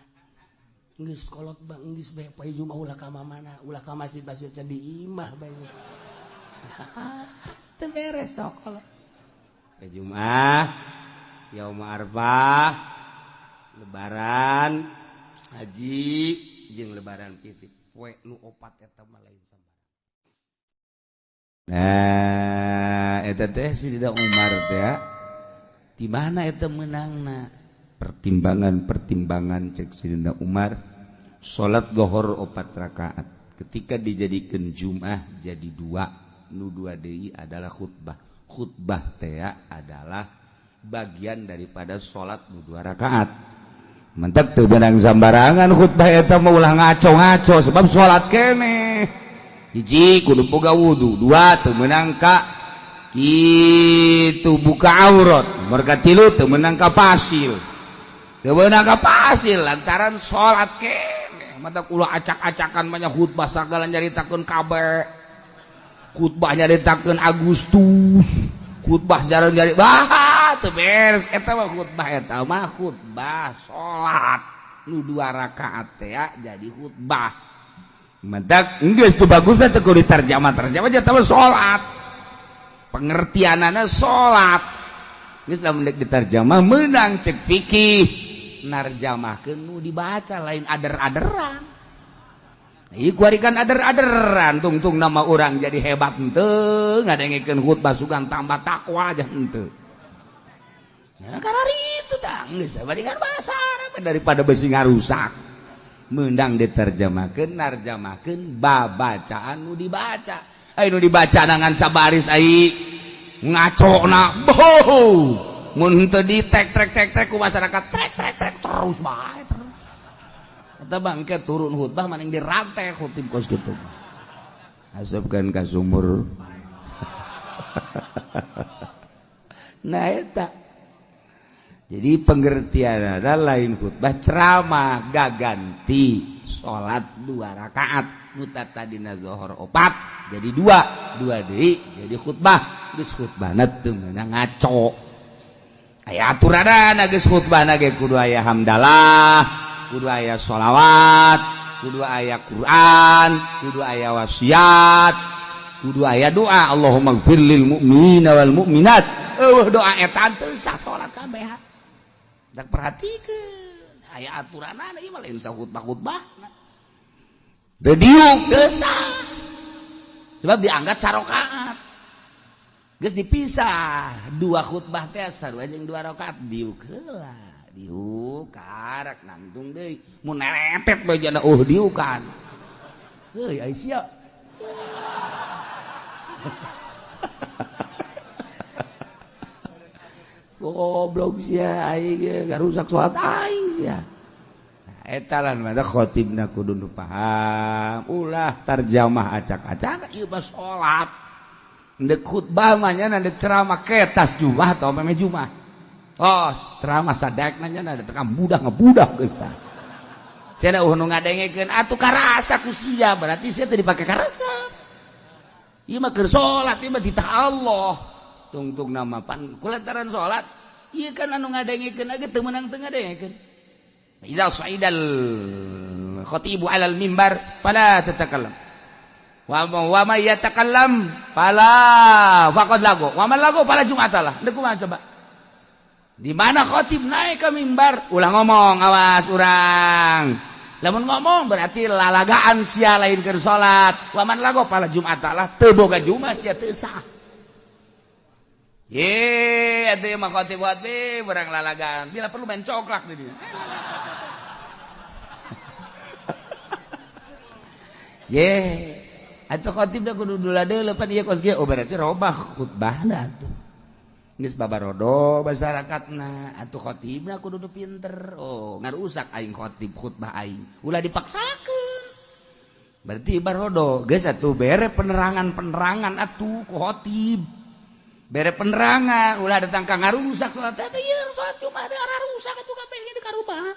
geus kolot bang geus bae poe Jumat ulah ka mana ulah ka masjid-masjid di imah bae teu beres toh kalau Jumat, Yaum Arfah, Lebaran, Haji, jeung Lebaran Fitri. Poe nu 4 eta mah lain sambarang. Nah, eta teh Sidina Umar teh di mana eta menangna pertimbangan cek Sidina Umar salat zuhur 4 rakaat ketika dijadikan Jumat jadi 2 nu 2 deui adalah khutbah teh adalah bagian daripada salat nu 2 rakaat mentek teu benang sambarangan khutbah eta mah ulah ngaco-ngaco sebab salat keneh hiji kudu boga wudu, 2 teu meunang ka kitu buka aurat, nomor katilu teu meunang ka pasil. Teu meunang ka pasil lantaran salat keneh. Mata ulah acak-acakan banyak khutbah sagala nyaritakeun kabeh. Khutbah nyaritakeun Agustus, khutbah jarang nyari teu beres eta mah khutbah salat nu 2 rakaat teh jadi khutbah. Mentak geus teu bagusna teu kudu ditarjamah nya teh salat. Pengertianana salat. Geus lamun deuk ditarjamah meunang cek fikih narjamahkeun nu dibaca lain ader-aderan. Ieu kuarikan ader-aderan tungtung nama urang jadi hebat henteu ngadengikeun khutbah sugan tambah takwa aja henteu. Ya karena itu tah geus bandingan bahasa Arab daripada beusi ngarusak. Mendang diterjemahkeun narjamahkeun babacaan nu dibaca nu dibaca nangan sabaris ai ngacona boh mun teu di tek ku masyarakat trek terus bae terus eta bangke turun khutbah maning dirantai khutib kos kitu asupkeun ka sumur nah eta jadi pengertian ada lain khutbah ceramah gaganti salat 2 rakaat mutatadina zuhur 4 jadi 2 deui jadi khutbah geus khutbahna teu meunang ngaco aya aturanna geus khutbahna ge kudu aya hamdalah kudu aya sholawat kudu aya Quran kudu aya wasiat kudu aya doa Allahumma ighfir lil mu'minina wal mu'minat doa eta teu sah salat kabeh. Tak perhatikeun aya aturanana ieu mah lain sa khutbah-khutbahna. Teu diuk teu sah. Sebab diangkat sarakaat. Geus dipisah 2 khutbah teh sarua jeung 2 rakaat diuk heula. Diuk karak nangtung deui. Mun neretet bae jana diukan. Heuy Aisyah. Goblok sia aing ge garusak salat aing sia. Nah eta lan mah khatibna kudu nu paham, ulah tarjamah acak-acak ieu mah salat. Deuk khutbah mah nya deuk ceramah ketas Jumat atau meme Jumat. Tos ceramah sadakna nya da tekan budak ngebudak geus tah. Cenah nu ngadengekeun atuh karasa ku sia berarti sia teu dipake karasa. Ieu mah keur salat ieu mah ditah Allah. Tungtung nama pan kulantaran salat ieu kan anu ngadengikeun age teu meunang teu ngadengikeun idza sa'idal khatibu 'alal mimbar fala tatakallam wa may yatakallam fala faqad lagu wa man lagu fala jum'atalah deuk kumaha coba di mana khatib naik ke mimbar ulah ngomong awas urang lamun ngomong berarti lalagaan sia lain keur salat wa man lagu fala jum'atalah teu boga jumat sia teu sah. Ye, atuh mah khotib buat barang lalagan. Bila perlu main coklak di dieu. Ye, atuh khotib da kudu duladeuleuh pan ieu kos ge oh berarti robah khutbahna atuh. Geus babarodo masyarakatna, atuh khotibna kudu pinter. Oh, ngarusak aing khotib khutbah aing. Ulah dipaksakeun. Berarti barodo, geus atuh bere penerangan atuh ku khotib. Bere penerangan ulah datang ka ngarusak salat teh ieu salat Jumat teh rusak atuh kabeh ge dikarubah.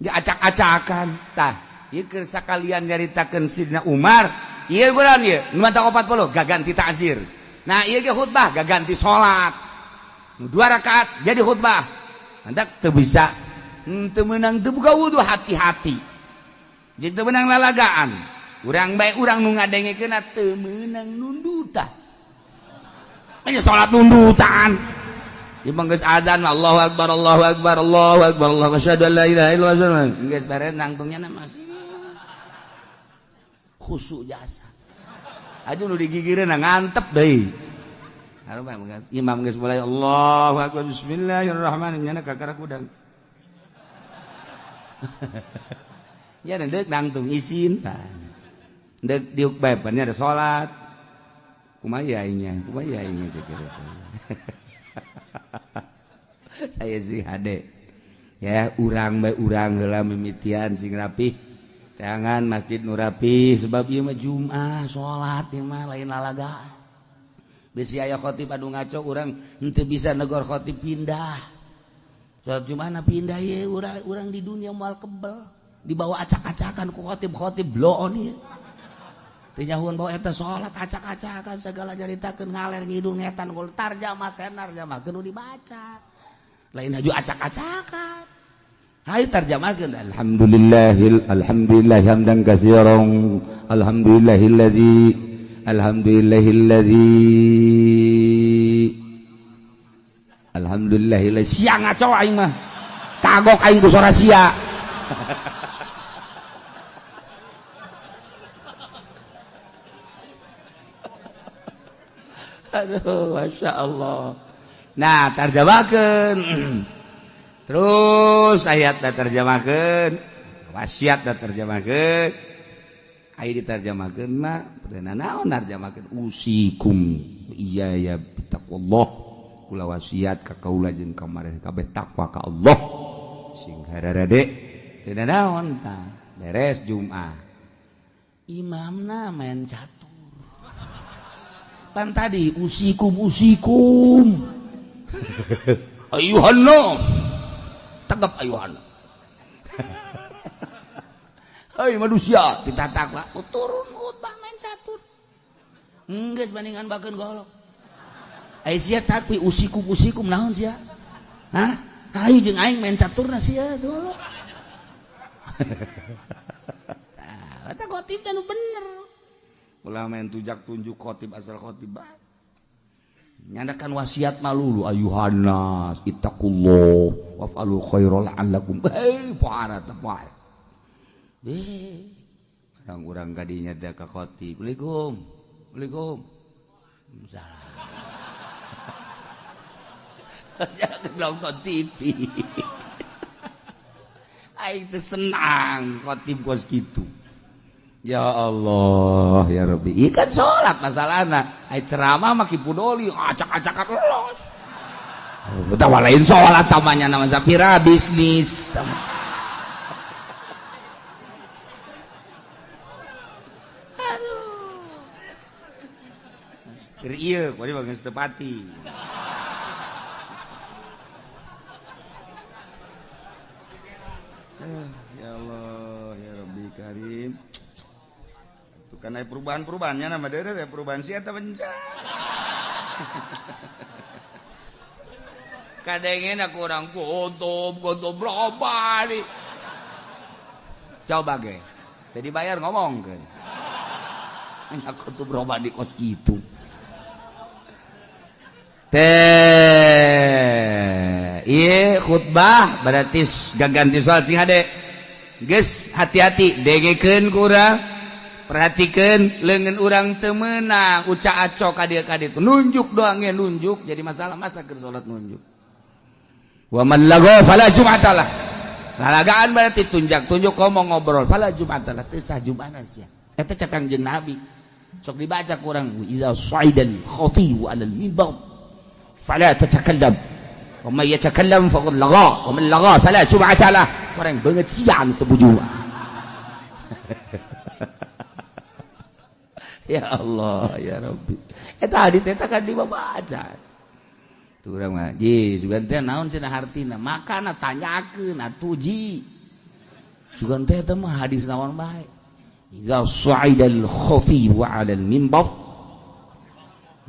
Ge acak-acakan. Tah, ieu keur sakalian nyaritakeun Sidina Umar, ieu bulan ieu nu mantap 40 gaganti ta'zir. Nah, ieu ge khutbah gaganti salat. Nu 2 rakaat jadi khutbah. Handak teu bisa teu meunang teu buka wudu hati-hati. Jeung teu meunang lalagaan. Urang bae urang nu ngadengekeun teu meunang nundutan. Hanya salat nundutan. Di manggeus adzan Allahu akbar Allahu akbar Allahu akbar Allahu asyhadu an la ilaha illallah. Geus bare nangtungnya nama khusyuk jasa. Aju nu digigireun ngantep deui. Imam geus mulai Allahu akbar bismillahirrahmanirrahim nyana kakara kudang. Ya deuk nangtung isin. Deuk diuk bae pan ada salat. Kumaha aing cek. Saya sih hade. Ya urang bae urang heula mimitian sing rapih. Jangan masjid nu rapih sebab ieu mah Jumat salat ieu mah lain lalagaan. Bisi aya khotib anu ngaco urang henteu bisa negor khotib pindah. Salat Jumat pindah ye urang di dunia moal kebel. Dibawa acak-acakan ku khotib bloon ieu. Teu nyahuan bawa eta salat acak-acakan segala jaritakeun ngaler ngidul ngetan gol tarjamah keun dibaca. Lain haju acak-acakan. Hai tarjamahkeun alhamdulillah hamdan katsiran alhamdulillah sia ngaco aing mah kagok aing ku suara sia. Aduh masya Allah. Nah tarjamahkeun terus ayat dah terjemahkan, wasiat dah terjemahkan, ayat diterjemahkan mah, pernah naon terjemahkan usikum, iya ya taqwallah, kula wasiat ka kaula jeung kamareh kabeh takwa ka Allah, sing hararade, pernah naon tah, beres Jumat, imamna main catur, pan tadi usikum, ayuhan nas. Tegap ayuhan. Hei manusia, ditatak lah. Turun khutbah main catur. Geus bandingan bakeun golok. Ai sia takwi usikum naon sia? Hah? Hayu jeung aing main caturna sia golok. Tah, eta khotib anu bener. Ulah main tujak tunjuk khotib asal khotib bae. Nyandakan wasiat malulu ayuhanas ittaqullah waf'alul khairal la'allakum pohara tepat. Urang-urang kadinya da ka khotib. Waalaikumsalam. Jangan nonton TV. Aing teh senang khotib kos kitu. Ya Allah ya Rabbi. Ikan sholat masalahna. Ai ceramah mah kipudoli acak-acakan los. Utawa lain sholat tamanya nama sapira bisnis. Aduh. Ieu kuwi bageus tepati. Ya Allah ya Rabbi Karim. Karena perubahan-perubahannya nama daerah perubahan sih atau bencana. Kadangnya aku orang kutub berapa nih. Coba ge, jadi bayar ngomong ke. Aku tuh berapa di kos gitu. Iya khutbah berarti ganti soal sing hade. Geus hati-hati dengekeun kurang. Perhatikan lengan orang temenang uca aco kadia itu nunjuk doangnya nunjuk jadi masalah masa ke salat nunjuk wa man lagha fala jum'atalah lalagaan berarti tunjuk ngomong ngobrol fala jum'atalah teu sah Jumatna sia eta cak Kangjeng Nabi sok dibaca kurang iza saidal khatibu alal minbar fala tatakallam wa may yatakallam faqad lagha wa man lagha fala jum'atalah kurang beungeut siang teu bujua. Ya Allah ya Rabbi eta hadis eta kan dibaca tu urang mah ji sugan teh naon cenah hartina makana tanyakeun atuh ji sugan teh eta mah hadis naon bae idza sa'idal khatib 'alal mimbar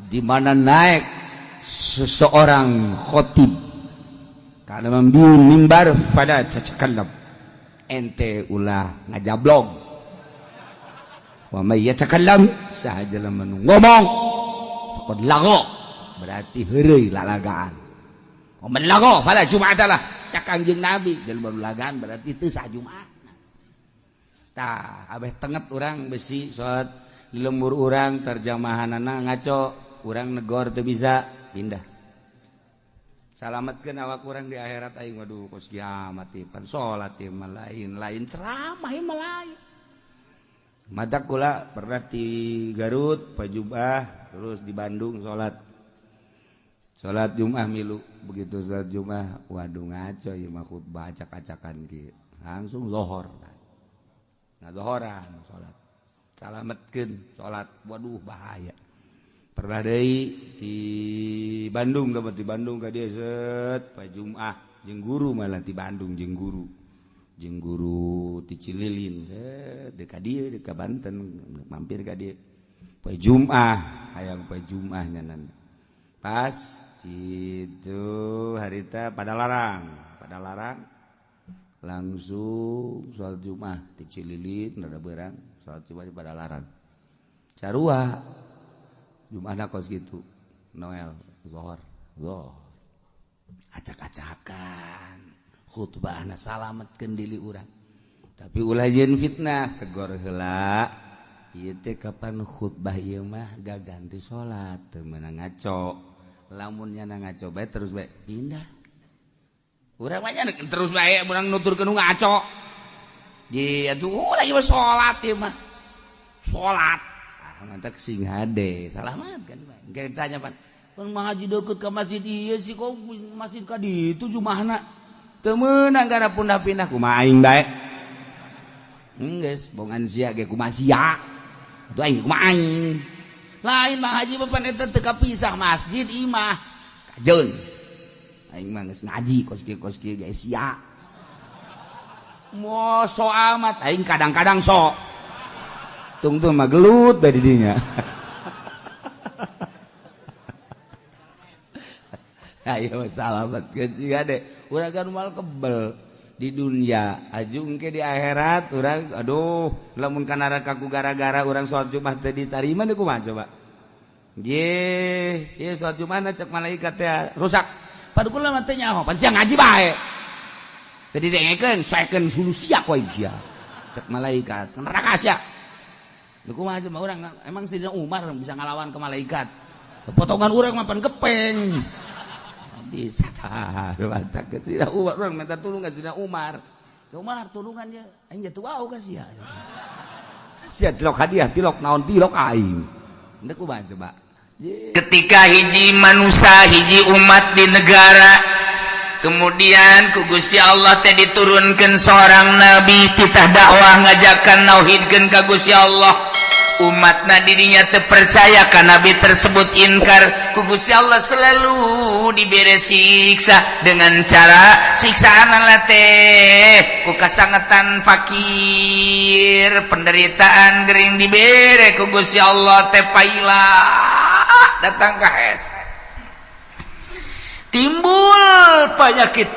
di mana naik seseorang khatib kana membiun mimbar fala tatakallam ente ulah ngajablog. Wa may yatakallam sahaja lamun ngomong faqad lagha berarti heureuy lalagaan. Wa man lagha fala jum'atalah cak Kangjeng Nabi jelema lalagaan berarti teu sah Jumat. Tah abeh tenget urang besi salat di lembur urang terjemahanana ngaco urang negor teu bisa pindah. Salametkeun awak urang di akhirat aing waduh kos kiamat ieu pan salat ieu mah lain ceramah ieu mah lain. Madak kula pernah di Garut Pajubah terus di Bandung salat Jumat milu begitu salat Jumat waduh ngaco ieu mah khutbah acak-acakan kieu langsung zuhur. Nah zuhuran salat. Salametkeun salat waduh bahaya. Pernah deui di Bandung dapat di Bandung ka dieu set poe Jumat jeung guru malah di Bandung jeung guru ti Cililin deuk ka dieu deuk ka Banten mampir ka dieu poe Jumat hayang poe Jumat nyanan pas itu harita pada larang langsung salat Jumat ti Cililin rada beurang salat Jumat pada larang sarua Jumatna kos gitu Noel zuhur acak-acakan khutbahna salametkeun diri urang tapi ulah jeung fitnah tegor heula ieu teh kapan khutbah ieu mah gaganti salat teu meunang ngaco lamun nyana ngaco bae terus bae pindah urang mah nya terus bae urang nuturkeun nu ngaco di atuh lagi salat ieu mah salat mantak sing hade salamat kan kayak tanya pan ngaji deket ke masjid ieu sih kok masjid ka ditu jumahna teu meunang gara pindah-pindah kumaha aing bae geus bongan sia ge kumaha sia atuh aing kumaha aing lain mah haji pan eta teu kapisah masjid imah kajeun aing mah geus ngaji kos kieu ge sia moal so amat aing kadang-kadang sok tungtung mah gelut dari dinya. Ayo salamet ke si gade. Urang kan mal kebel di dunia, ajung ke di akhirat urang aduh lamun ka neraka ku gara-gara urang salat Jumat teu ditarima deui kumaha coba. Ieu salat Jumat cek malaikat teh rusak. Padahal mah teh nyaho, pan sia ngaji bae. Teu didengekeun, saekeun sulusia ku sia. Cek malaikat, neraka sia. Duku mah aja orang emang Sayyidina Umar bisa ngalawan ke malaikat. Potongan urang mah pan gepeng. Bisa tah ruantak ke Sayyidina Umar urang minta tulung ka Sayyidina Umar. Umar tulungan ye aing jatuh wau ka sia. Sia tilok hadiah tilok naon tilok aing. Endek kumaha coba. Ketika hiji manusia hiji umat di negara kemudian ku Gusti Allah teh diturunkeun seorang nabi titah dakwah ngajakan nauhidkeun ka Gusti Allah umatna dirinya teu percaya ka nabi tersebut inkar ku Gusti Allah selalu diberi siksa dengan cara siksaan teh ku kasangetan fakir penderitaan gering dibere ku Gusti Allah teh paila datang ka hese timbul penyakit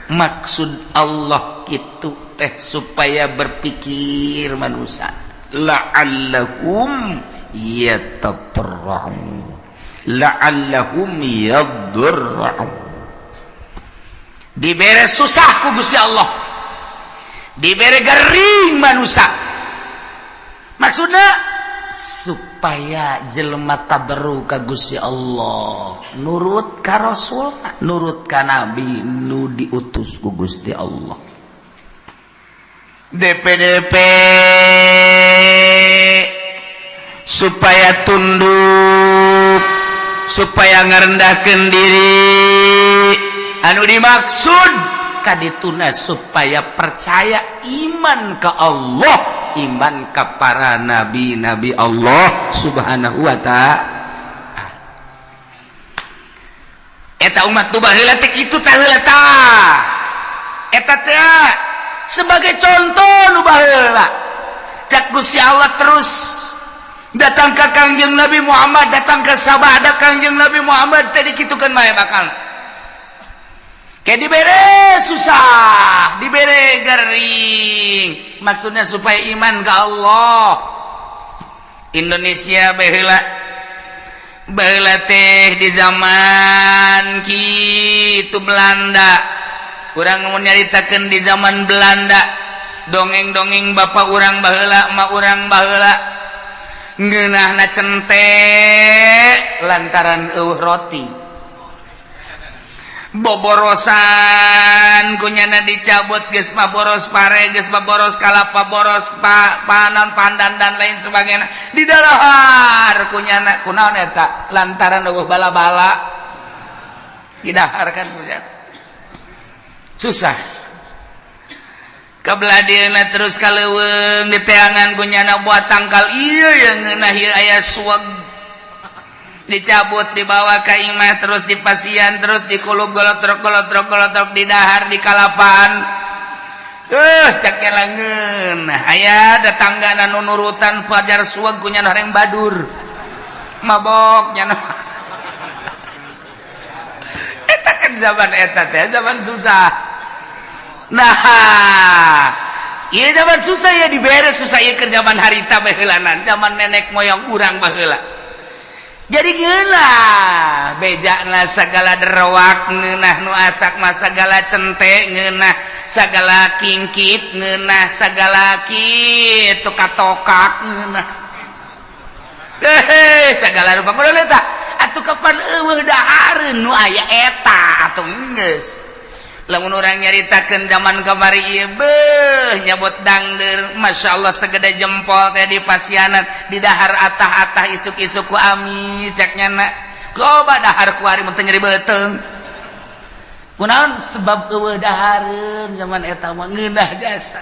maksud Allah gitu teh supaya berpikir manusia la'allahum yatatarra'un la'allahum yadurra'un dibere susah ku Gusti Allah dibere garing manusia maksudnya supaya jelema tadarru ka Gusti Allah nurut ka Rasul nurut ka Nabi nu diutus ku Gusti Allah DPDP supaya tunduk supaya ngarendahkeun diri anu dimaksud kadituna supaya percaya iman ka Allah iman ka para nabi-nabi Allah subhanahu wa ta'ala eta umat nu baheula teh kitu teh heula tah eta teh sebagai contoh nu baheula cak Gusti Allah terus datang ka Kangjeng Nabi Muhammad datang ka sabada Kangjeng Nabi Muhammad teh dikitukeun bae bakal kayak dibere susah dibere garing maksudnya supaya iman ke Allah Indonesia baheula teh di zaman kitu Belanda urang mau nyaritakeun di zaman Belanda dongeng-dongeng bapak urang baheula ma urang baheula ngeunahna cente lantaran eueuh roti boborosan kunyana dicabut geus mah boros pare geus mah boros kalapa boros panan pandan dan lain sebagainya di dalahar kunyana kunaon eta lantaran eueuh bala-bala didahar kan kunyana susah kabladieuna terus kaleuweung di teangan kunyana buat tangkal ieu yang ngeunah ieu aya suweg dicabut dibawa ka imah terus dipasian terus dikulub golotrok di dahar di kalapaan cak langeun aya tetanggana nu nurutan fajar suweg kunyana hareng badur mabok nyana eta kan zaman eta teh zaman susah nah ieu zaman susah ya diberes susah ieu keur zaman harita baheulanan zaman nenek moyang urang baheula jadi ngeunah bejana sagala derwak ngeunah nu asak mah sagala cente ngeunah sagala kingkit ngeunah sagala kitu katokak ngeunah sagala rupa kudu eta atuh kapan eueuh dahareun nu aya eta atuh geus lamun urang nyaritakeun zaman kamari ieu beuh nyabot dangdeur masyaallah segede jempol teh di pasianan di dahar atah-atah isuk-isuk ku amis yak nyana loba dahar ku ari mun teu nyeri beuteung kunaon sebab eueuh dahareun zaman eta mah ngeunah jasa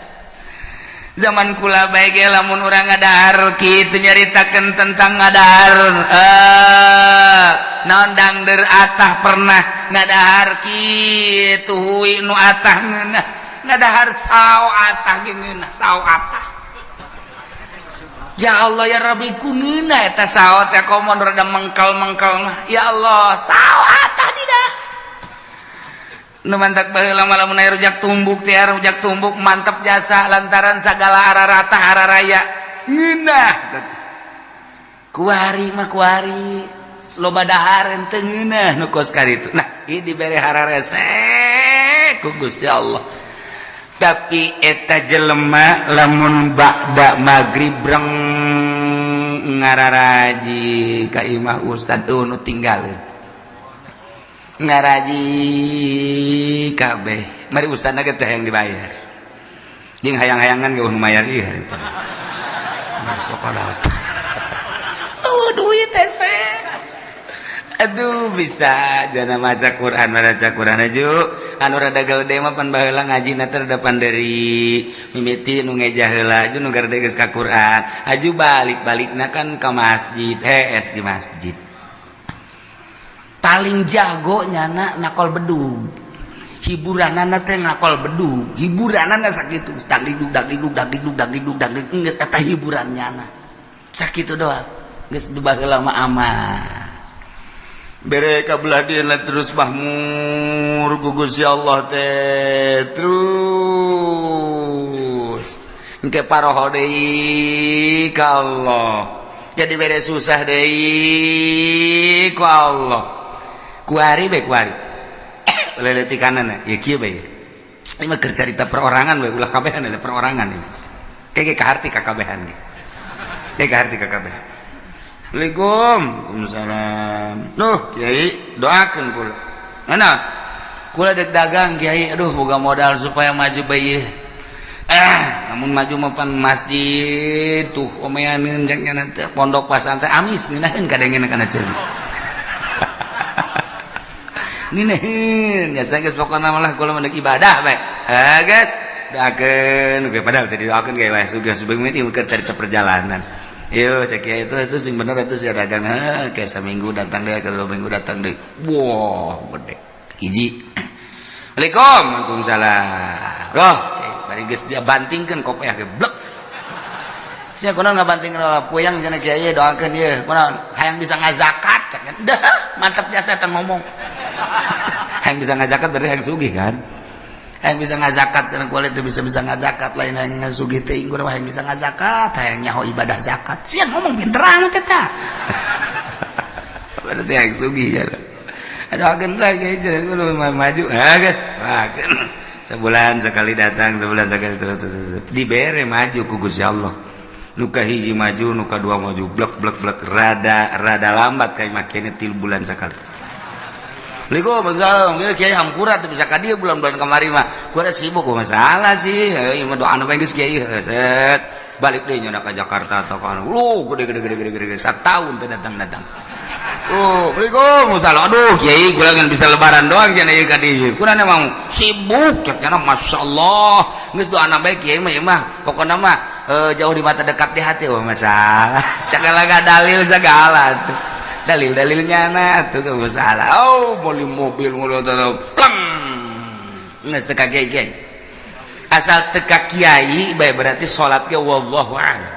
zaman kula bae ge lamun urang ngadahar kitu nyaritakeun tentang ngadahar naon dangdeur atah pernah ngadahar kitu huwi nu atah ngeunah ngadahar sao atah ge ngeunah sao atah ya Allah ya Rabbi ku ngeunah eta sao teh komo rada mengkal-mengkal mah ya Allah sao atah tidak nu mantak baheula mah lamun aya rujak tumbuk teh rujak tumbuk mantep jasa lantaran sagala araratah araraya ngeunah kuari mah kuari loba dahar teu ngeunah nu kos karitu nah ieu dibere hararese ku Gusti Allah tapi eta jelema lamun ba'da magrib breng ngararaji ka imah ustad nu tinggalin ngaraji kabeh mari ustadna ge teh yang dibayar jeung hayang-hayangan ge nu mayar ieu eta masuk kalat duit teh aduh bisa jana maca Quran aju anu rada gede mah pan baheula ngajina teh depan dari mimiti nu ngejah heula aju nu gede geus ka Quran aju balik-balikna kan ka masjid di masjid paling jago nyana nakol bedug hiburanana teh nakol bedug hiburanana sakitu dagdugdug geus eta hiburan nyana sakitu doang geus baheula mah aman bere kabelah dieuna terus mahmur ku Gusti Allah teh terus engke paroho deui ka Allah jadi bere susah deui ku Allah kuari leleti kanan ya kieu bae ini mah keur carita perorangan bae ulah kabehan ada perorangan ini kege kaharti kakabehan ge kege kaharti kakabehan Assalamualaikum. Waalaikumsalam. Nuh, Kiai, doakeun kula. Mana? Kula dek dagang Kiai, aduh boga modal supaya maju bae. Namun maju mah pan masjid tuh omeaneun jangnya nanti pondok pesantren amis ngeunaheun kadengeun kana ceun. Ngeunaheun, biasa geus pokona mah kula mah ibadah bae. Geus, doakeun, padahal tadi doakeun ge wae sugih-sugih ieu keur carita perjalanan. Yo cek ya itu sing bener itu si dagang kayak seminggu datang deh kedua minggu datang deh wow gede hiji Waalaikumsalam roh bari geus dia bantingkeun kopiah ge blek sia kunaon ngabantingkeun puyang cenah kieu doakeun ieu kunaon hayang bisa ngazakat cek dah mantap jasa eta ngomong hayang bisa ngazakat berarti hayang sugih kan hayang bisa ngazakat cenah kulit teh bisa ngazakat lain hayang ngasugih teh ingkur hayang bisa ngazakat hayang nyaho ibadah zakat sia ngomong pinteran teh tah berarti hayang sugih ya aduh agen lagi cenah kudu maju geus sebulan sekali datang, sebulan sekali terus dibere maju ku Gusti Allah. Nuka hiji maju, nuka dua maju, blek rada lambat kayak makanya 3 bulan sekali. Ligo begal, kiai hampura tuh bisa kadieu bulan-bulan kemarin mah. Gua ada sibuk, gua masalah sih. Ieu mah doa geus kiai set. Balik deui nya ka Jakarta atau ka anu. Gede 1 tahun teh datang. Assalamualaikum. Aduh, kiai gua kan bisa lebaran doang cenah ieu ka dieu. Kurang emang sibuk cenah masyaallah. Geus doana bae kiai mah pokona mah jauh di mata dekat di hati masalah. Segala dalil segala tuh. Dalil-dalilnya nah tuh gak salah. Beli mobil plang nggak teka kiai asal teka kiai baik berarti sholat ke wallahu a'lam.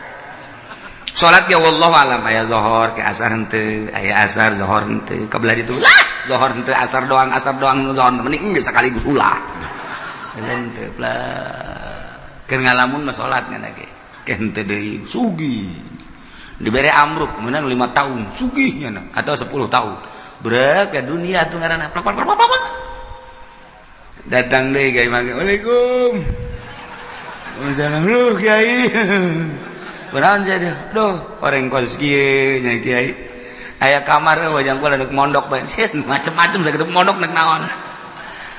Sholat ke wallahu a'lam aya zuhur ke asar henteu, aya asar zuhur henteu, kabelah ditu lah zuhur henteu asar doang zuhur mending geus sekaligus ulah. Henteu keur ngalamun mah sholat ngana ge. Ke henteu deui sugi. Diberi amruk menang 5 tahun sugihnya atau 10 tahun berat ya dunia tuh ngaranna datang deh kiai mangga Waalaikum Waalaikumsalam lu kiai benaon jadi duh orang kos kieu nya kiai aya kamar wajang kula deuk mondok bae macem-macem sagede mondok nek naon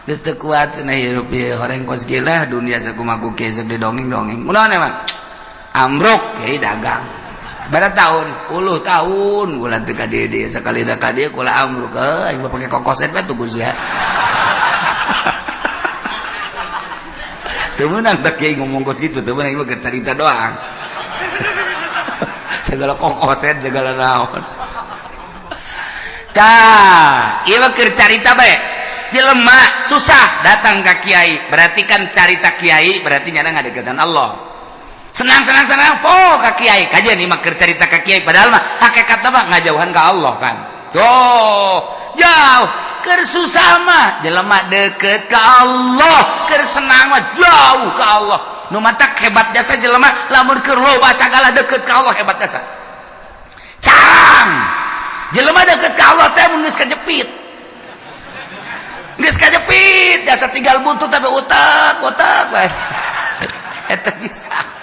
geus teu kuat cenah hirup ieu orang kos kieu lah dunia sakumaha kiai sagede dongeng-dongeng munaon emang amruk kiai dagang berapa tahun? 10 tahun gula teka dia sekali teka dia gula amruk aing pakai kokoset bae tuh Gus ya. Teu meunang tak kiai ngomong kos kitu teu meunang ieu keur carita doang. Segala kokoset segala naon. Tah, ieu keur carita bae. Jelema susah datang ka kiai, berarti kan carita kiai berarti nyana ngadeukeutan Allah. Senang ka kiai kajian mah keur carita ka kiai padahal mah hakikatna mah ngajauhan ka Allah kan jauh keur susah mah jelema deukeut ka Allah keur senang mah jauh ka Allah nu matak hebat jasa jelema lamun keur loba sagala deukeut ka Allah hebat jasa carang jelema deukeut ka Allah teh mun geus kajepit jasa tinggal buntut tapi utak bae eta bisa.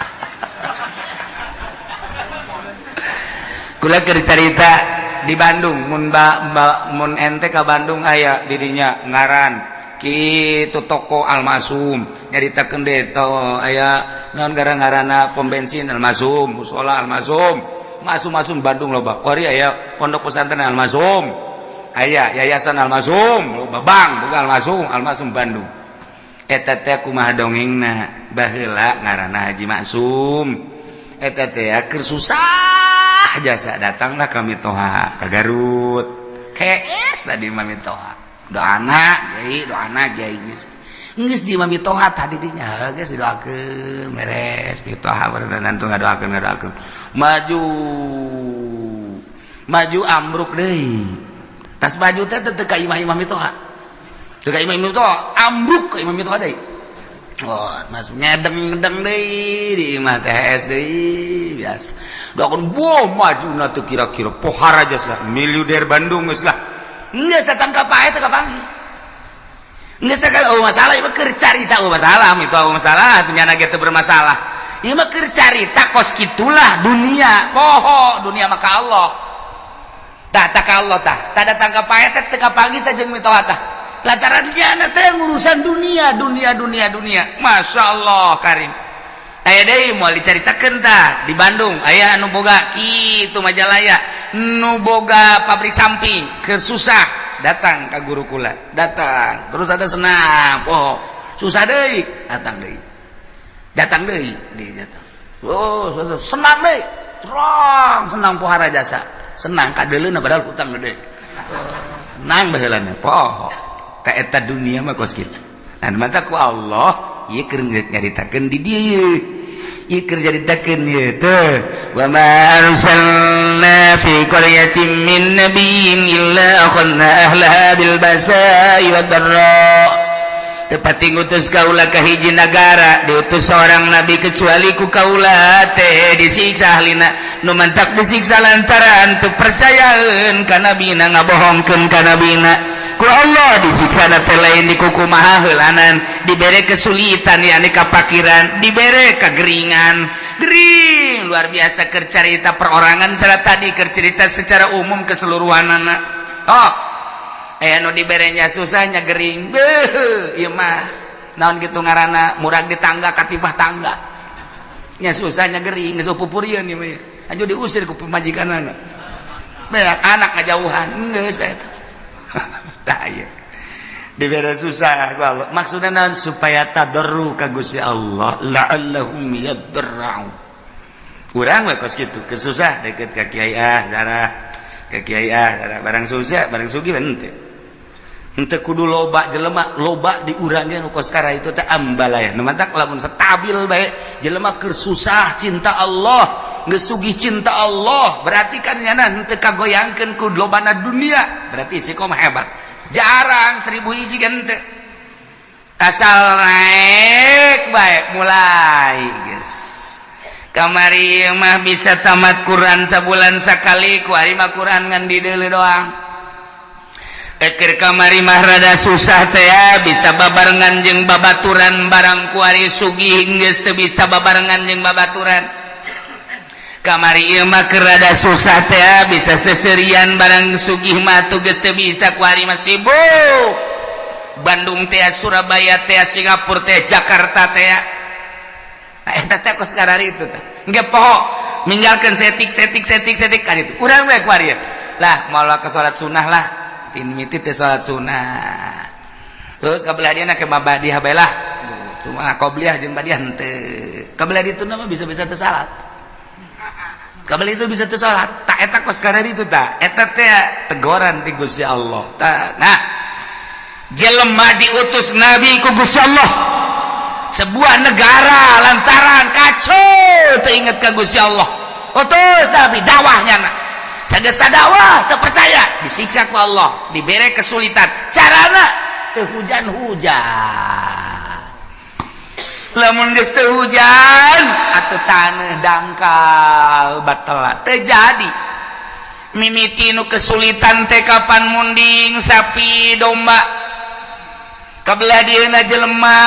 Kula keur carita di Bandung mun ente ka Bandung aya didinya ngaran kitu toko Almasum nyaritakeun deui aya naon ngaranna pom bensin Almasum mushola Almasum masum Bandung loba kori aya pondok pesantren Almasum aya yayasan Almasum loba bank boga Almasum Bandung eta teh kumaha dongengna baheula ngaranna Haji Maksum eta teh keur susah jasa datanglah kami toha ke Garut KS tadi mami toha doana kiai geus di mami toha tadi dinya geus didoakeun beres mami toha berenang tuh ngadoakeun maju amruk deui tas maju teh teu ka imam toha teu ka imam toha amruk ka imam toha deui masuk ngedeng deui di imah TS deui biasa doakeun maju na teu kira-kira pohar aja sah miliuder Bandung geus lah geus datang ka pae teh ka panggih geus teh masalah ieu keur carita masalah nyana ge teu bermasalah ieu mah keur carita kos kitulah dunia dunia mah ka Allah tah ka Allah tah datang ka pae teh ka panggih teh jeung mitoha tah lantaran nyana teh urusan dunia Masya Allah karim aya deui moal dicaritakeun tah di Bandung aya anu boga kitu Majalaya nu boga pabrik samping keur susah datang ka guru kula datang terus ada senang susah deui datang deui senang deui terang senang pohara jasa senang kadeleuna padahal hutang gede senang baheulana ka eta dunia mah kos kitu dan mata ku Allah ieu keur nyaritakeun di dieu ieu keur nyaritakeun ieu teh wa ma arsalna fi qaryatin min nabiyyin illa akhadna ahlaha bil basa'i wad dharra teu pati ngutus kaula ka hiji nagara diutus seorang nabi kecuali ku kaula teh disiksa ahlina nu mantak disiksa lantaran teu percayaeun ka nabina ngabohongkeun ka nabina ku Allah disiksa teh lain di kukumaha heulanan dibere kesulitan ya di kapakiran dibere kageringan gering luar biasa keur carita perorangan cara tadi keur cerita secara umum keseluruhanana oh anu diberenya susahnya gering beuh ieu mah naon kitu ngaranna murag di tangga katibah tangga nya susahnya gering geus pupurieun ieu mah aju diusir ku pemajikanana beak anak ngajauhan geus eta tah ieu dibere susah ku Allah maksudna naon supaya tadarru ka Gusti Allah la'allahum yadarra'u urang we kos kitu kesusah deket ka kiai sarah ka kiai sarah barang susah barang sugih henteu henteu kudu loba jelema loba di urang ge nu kos kara itu teh ambalaya nu matak lamun stabil bae jelema keur susah cinta Allah geus sugih cinta Allah berarti kan nyana henteu kagoyangkeun ku lobana dunia berarti si kom hebat jarang 1000 hiji kan teh asal naik baik mulai guys kamari mah bisa tamat Quran sabulan sakali ku ari mah Quran ngan di deuleu doang eker kamari mah rada susah teh ya bisa babarengan jeung babaturan barang ku ari sugih geus teu bisa babarengan jeung babaturan kamari ieu mah rada susah teh bisa seserian barang sugih mah tugas teh bisa ku ari mah sibuk Bandung teh Surabaya teh Singapura teh Jakarta teh nah eta teh kos karari itu teh engke poho ninggalkeun setik kan itu urang we ku ari lah malah ke salat sunah lah tin miti teh salat sunah terus kabelah dia na ke mabadiah bae lah cuma qobliyah jeung badiah henteu kabelah ditu mah bisa-bisa teu salat kabel itu bisa tuh salat tak eta kos karena itu tak eta teh teguran ti Gusti Allah nah jelema diutus nabi ku Gusti Allah sebuah negara lantaran kacau teu inget ka Gusti Allah utus nabi dakwahnya na sagesa dakwah teu percaya disiksa ku Allah dibere kesulitan carana teu hujan-hujan lamun geus teu hujan atuh taneuh dangkal batal terjadi mimiti nu kesulitan teh kapan munding sapi domba kabelah dieuna jelema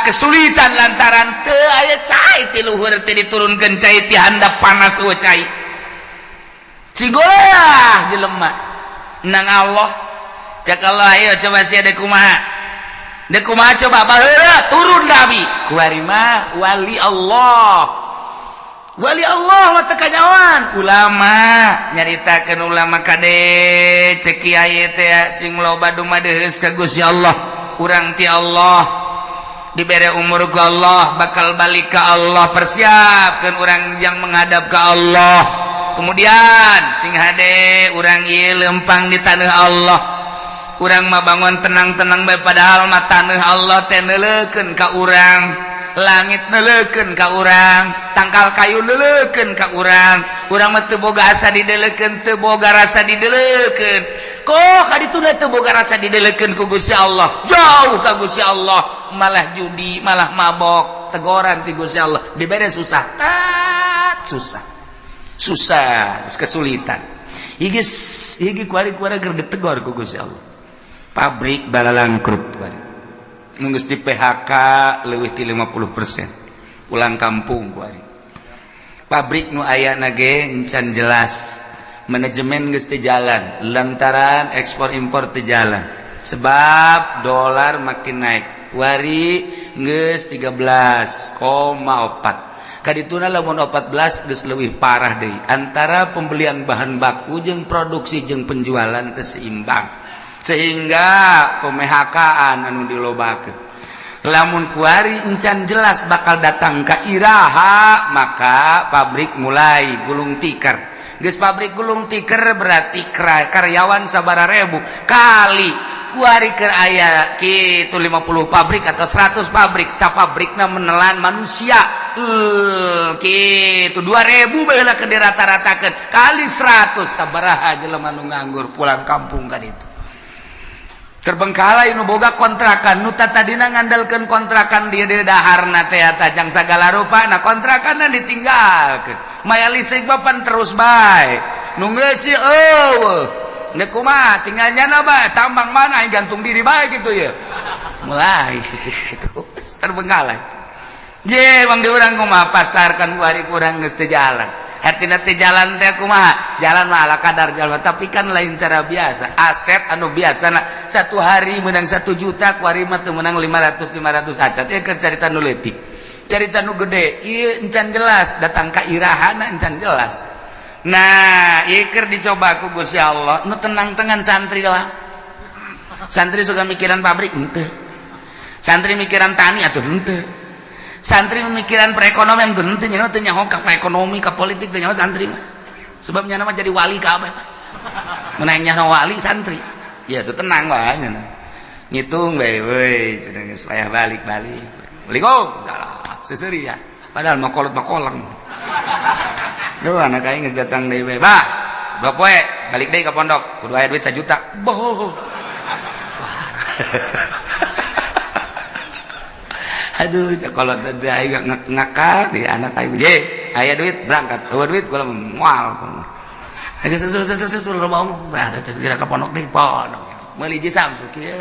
kesulitan lantaran teu aya cai ti luhur teh diturunkeun cai ti handap panas eueuh cai cigolah jelema nang Allah cak Allah ayo coba sia da kumaha dek kumaha coba baheula turun nabi ku ari mah wali Allah mah teu kanyawan ulama nyaritakeun ulama kade cek kiai teh sing loba dumadeus ka Gusti Allah urang ti Allah dibere umur ku Allah bakal balik ka Allah persiapkeun urang yang menghadap ka Allah kemudian sing hade urang ieu lempang di taneuh Allah urang mah bangun tenang-tenang bae padahal mah taneuh Allah teh neuleukeun ka urang langit neuleukeun ka urang tangkal kayu neuleukeun ka urang mah teu boga asa dideuleukeun teu boga rasa dideuleukeun kok kaditu teu boga rasa dideuleukeun ku Gusti Allah jauh ka Gusti Allah malah judi malah mabok teguran ti Gusti Allah dibere susah kesulitan higi kuari-kuari keur ditegor ku Gusti Allah pabrik balalang krut nunggus di PHK leuwih ti 50% pulang kampung kuari pabrik nu aya ge encan jelas manajemen geus teu jalan lantaran ekspor impor teu jalan sebab dolar makin naik kuari geus 13,4 kadituna lamun 14 geus leuwih parah deui antara pembelian bahan baku jeung produksi jeung penjualan teu seimbang sehingga PMHK-an anu dilobakeun lamun kuari encan jelas bakal datang ka iraha maka pabrik mulai gulung tikar geus pabrik gulung tikar berarti karyawan sabaraha ribu kali kuari keur aya kitu 50 pabrik atau 100 pabrik sapabrikna menelan manusia kitu 2000 baheula keur dirata-ratakeun kali 100 sabaraha jelema nu nganggur pulang kampung ka ditu terbengkalai nu boga kontrakan nu tadina ngandalkeun kontrakan di daharna teh tajang sagala rupa na kontrakanna ditinggalkeun maya listrik bapan terus bae nu geus eueuh nek kumaha tinggalnya apa tambang mana gantung diri baik gitu ya mulai itu terbengkalai ye bang di urang kumaha pasarkan ku hari kurang geus teu jalan artina teh jalan teh kumaha jalan mah ala kadar jalan tapi kan lain cara biasa aset anu biasana satu hari menang 1 juta ku hari mah teu menang 500 acat ya keur carita nu leutik carita nu gede ieu encan jelas datang ka irahana encan jelas nah ieu keur dicoba ku Gusti Allah nu tenang-tenang santri lah santri suka mikiran pabrik henteu santri mikiran tani atuh henteu santri pemikiran perekonomian henteu nya teh nyaho ka ekonomi ka politik teh nyaho santri mah sebabnya nama jadi wali ka abah menang nyaho wali santri ya tuh tenang wae nya ngitung bae we cenah geus payah balik-balik Assalamualaikum seuseuh ya padahal mah kolot-kolong duh anak aing geus datang deui bae bah dua poe balik deui ka pondok kudu aya duit 1 juta boh aduh kalau ada aing ngakak di anak aing ye aya duit berangkat eueuh duit kula moal aya sesuatu lobong ada kira ka pondok deui pondok meuli jisam kieu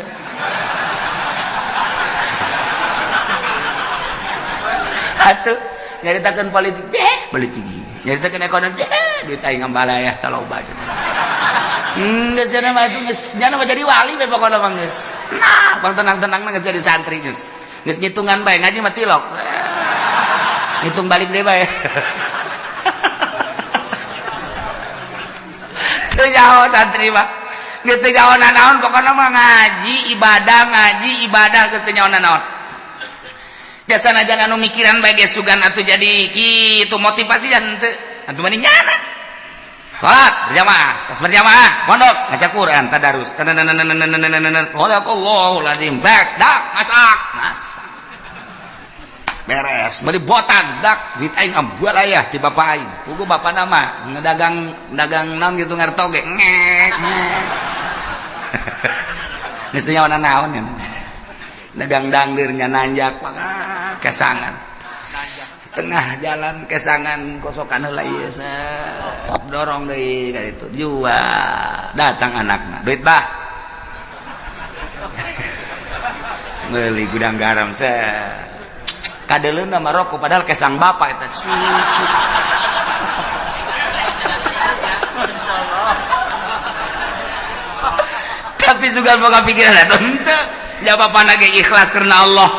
atuh nyaritakeun politik politik nyaritakeun ekonomi duit aing ngambalaya tah loba geus cenah mah geus nya mah jadi wali bae pokona mah geus nah pang tenang-tenang geus jadi santri geus geus ngitungan bae ngaji mah tilok ngitung balik deui bae teu nyaho santri mah geus teu nyaho naon pokona mah ngaji ibadah geus teu nyaho naon jasa najan anu mikiran bae ge sugan atuh jadi kitu motivasi dan henteu atuh mah nyana salat berjamaah tas berjamaah pondok ngaca Quran tadarus Allahu lazim bak dak masak beres beli botan dak duit aing ambual aya ti bapak aing pugu bapak nama dagang naon gitu ngertoge ngek geus teu nyawana naon ya dagang dangdeurnya nanjak kesangan tengah jalan kesangan kosokan heula ieu dorong deui ka ditu jual datang anakna duit bah meuli gudang garam kadeleunna mah rokok padahal kesang bapak eta cucu tapi juga boga pikiran eta henteu ya bapana ge ikhlas karena Allah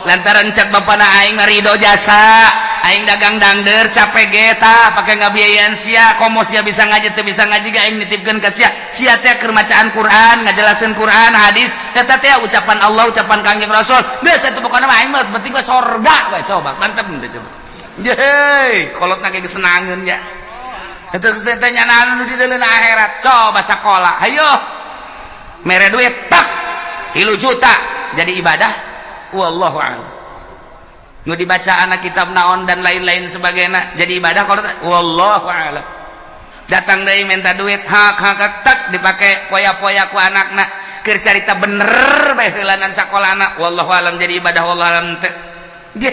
lantaran cek bapana aing ridho jasa aing dagang dangdeur capek ge tah pake ngabiayaeun sia komo sia bisa ngaji teu bisa ngaji ge aing nitipkeun ka sia teh keur macaan Quran ngajelaskeun Quran hadis eta teh ucapan Allah ucapan Kangjeng Rasul geus atuh pokona mah aing mah penting mah sorga we coba mantep teh coba yeay kolotna ge senangeun ya eta geus teh nyana anu di dalam akhirat coba sakola hayo mere duit tak 3 juta jadi ibadah wallahu a'lam nu dibaca anak kitab naon dan lain-lain sebagainya jadi ibadah kalau wallahu a'lam datang deui minta duit hak tak dipake poya-poya ku anakna keur carita bener bae heulanan sakolana wallahu a'lam jadi ibadah wallahu a'lam teh ge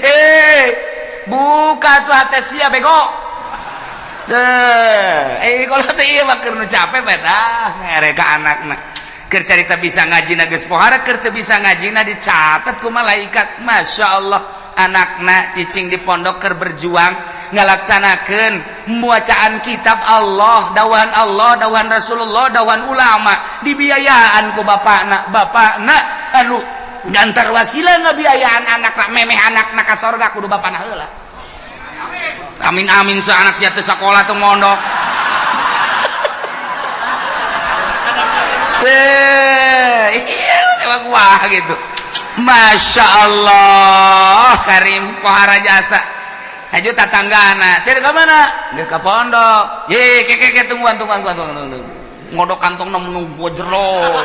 buka tuh hate sia bego teh kalau teh ieu mah keur nu capek bae tah mere ka anakna keur carita bisa ngajina geus pohara keur teu bisa ngajina dicatet ku malaikat masyaallah anakna cicing di pondok keur berjuang ngalaksanakeun muacaan kitab Allah dawan Rasulullah dawan ulama dibiayaan ku bapakna anu ngantar wasilah ngabiayaan anakna memeh anakna ka sorga kudu bapana heula amin sa anak sia teu sakola teu mondok iya wah gitu Masya Allah Karim pohara jasa aja tatanggana saya ke mana dia ke pondok ye keke tungguan ngodok kantong nunggu jero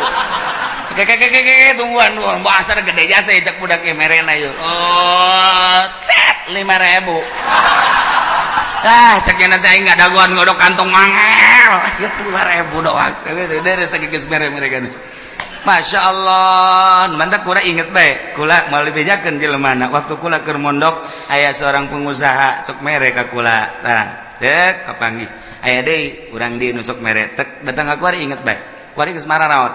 keke tungguan bahasa gede jasa ya cek budak merena yuk oh set 5.000 ceknya nanti aing nggak daguan ngodok kantong mangel ya 5.000 doang dari sakit mereka nih Masya Allah mantak kula inget baik kula mau bejakeun jelemana waktu kula keur mondok aya seorang pengusaha sok mere ka kula tah dek kapanggih aya deui urang di nu sok mere tek datang ka kuari inget baik kuari geus marah naon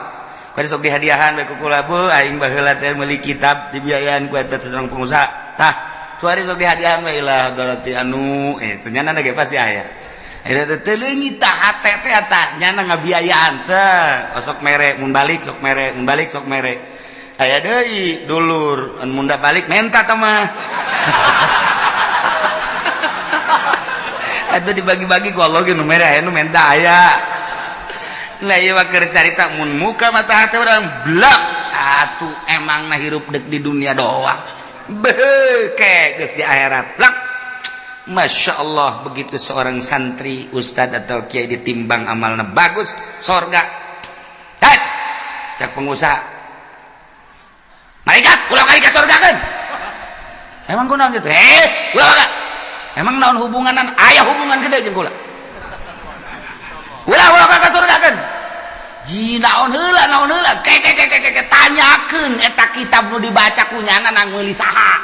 kuari sok dihadiahan bae ku kula beuh aing baheula teh meuli kitab dibiayaan ku eta seorang pengusaha tah kuari sok dihadiahan bae lah garati anu ternyata ge pasti aya akhirnya teh leungit tah hate teh tah nyana ngabiayaan teh sok mere mun balik sok mere mun balik sok mere aya deui dulur mun da balik menta tah mah itu dibagi-bagi ku Allah ge nu mere aya nu menta aya. Nah ieu mah keur carita mun muka mata hati urang blak atuh emang na hirup deuk di dunia doang. Beuke geus di akhirat blak. Masya Allah begitu seorang santri ustad atau kiai ditimbang amalna bagus sorga. Hei cak pengusaha. Malaikat ulah kali ka sorga kan. Emang kunaon kitu? Ulah ka. Emang naon hubunganan aya hubungan gede jeung kula ulah ka surga kan ji naon heula ke tanyakeun eta kitab nu dibaca ku nyana nang meuli saha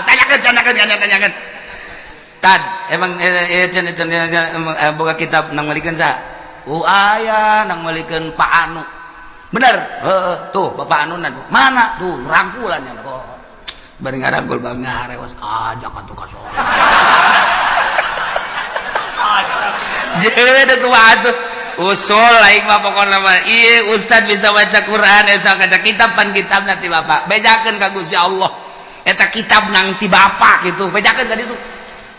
tanyakeun tad emang boga kitab nang meulikeun saha aya nang meulikeun Pak Anu bener tuh Bapak Anu tuh mana tuh rangkulannya bari ngarangkul bang ngarewas ajak atuh ka sono. Jadi kumaha atuh usul lain mah pokona mah ieu ustad bisa baca Quran bisa baca kitab pan kitab nanti Bapak bejakeun ka Gusti Allah eta kitab nang ti Bapak kitu bejakeun ka ditu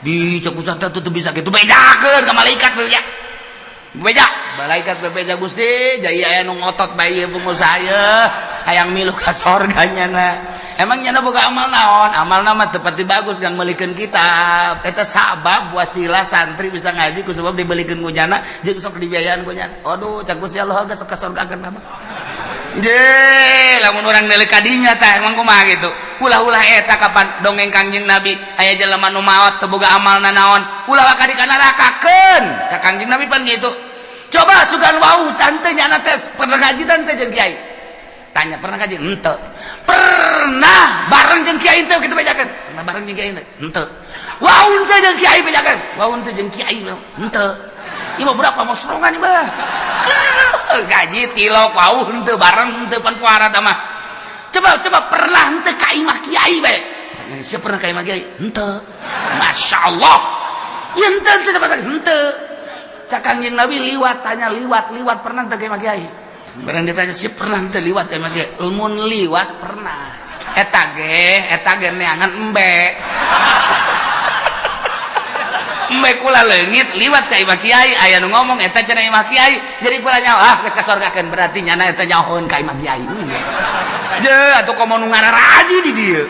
di cek ustad teh bisa kitu bejakeun ka malaikat beja beja malaikat bebeja Gusti jadi aya nu ngotot bae pengusaha ieu hayang milu ka sorga nyana emang nyana boga amal naon amalna mah teu pati bagus kan meulikeun kitab eta sabab wasilah santri bisa ngaji ku sebab dibelikeun ku nyana jeung sok dibiayaan ku nyana aduh cak Gusti Allah geus sok ka sorga keun mah je lamun urang neuleuh ka dinya tah emang kumaha gitu ulah-ulah eta kapan dongeng Kangjeng Nabi aya jelema nu maot teu boga amalna naon ulah ka di nerakakeun ka Kangjeng Nabi pan gitu coba sugan wau tante nyana teh pernah ngaji tante jeung kiai tanya pernah ngaji henteu pernah bareng jeung kiai teh kitu bejakeun pernah bareng jeung kiai teh henteu wau teh jeung kiai bejakeun wau teh jeung kiai henteu ieu mah berapa mosrongan ieu mah gaji tilok wau henteu bareng henteu pan puara tah mah coba pernah henteu ka imah kiai bae siapa pernah ka imah kiai henteu masyaallah ieu henteu teh sabaraha henteu cak Kangjeng Nabi liwat tanya liwat pernah teu ka imah kiai barang ditanya si pernah teu liwat emang ge mun liwat pernah eta ge neangan embe embe kula leungit liwat ka imah kiai aya nu ngomong eta cenah imah kiai jadi kula nyawa geus kasorgakeun berarti nyana eta nyahoeun ka imah kiai je atuh komo nu ngararaji di dieu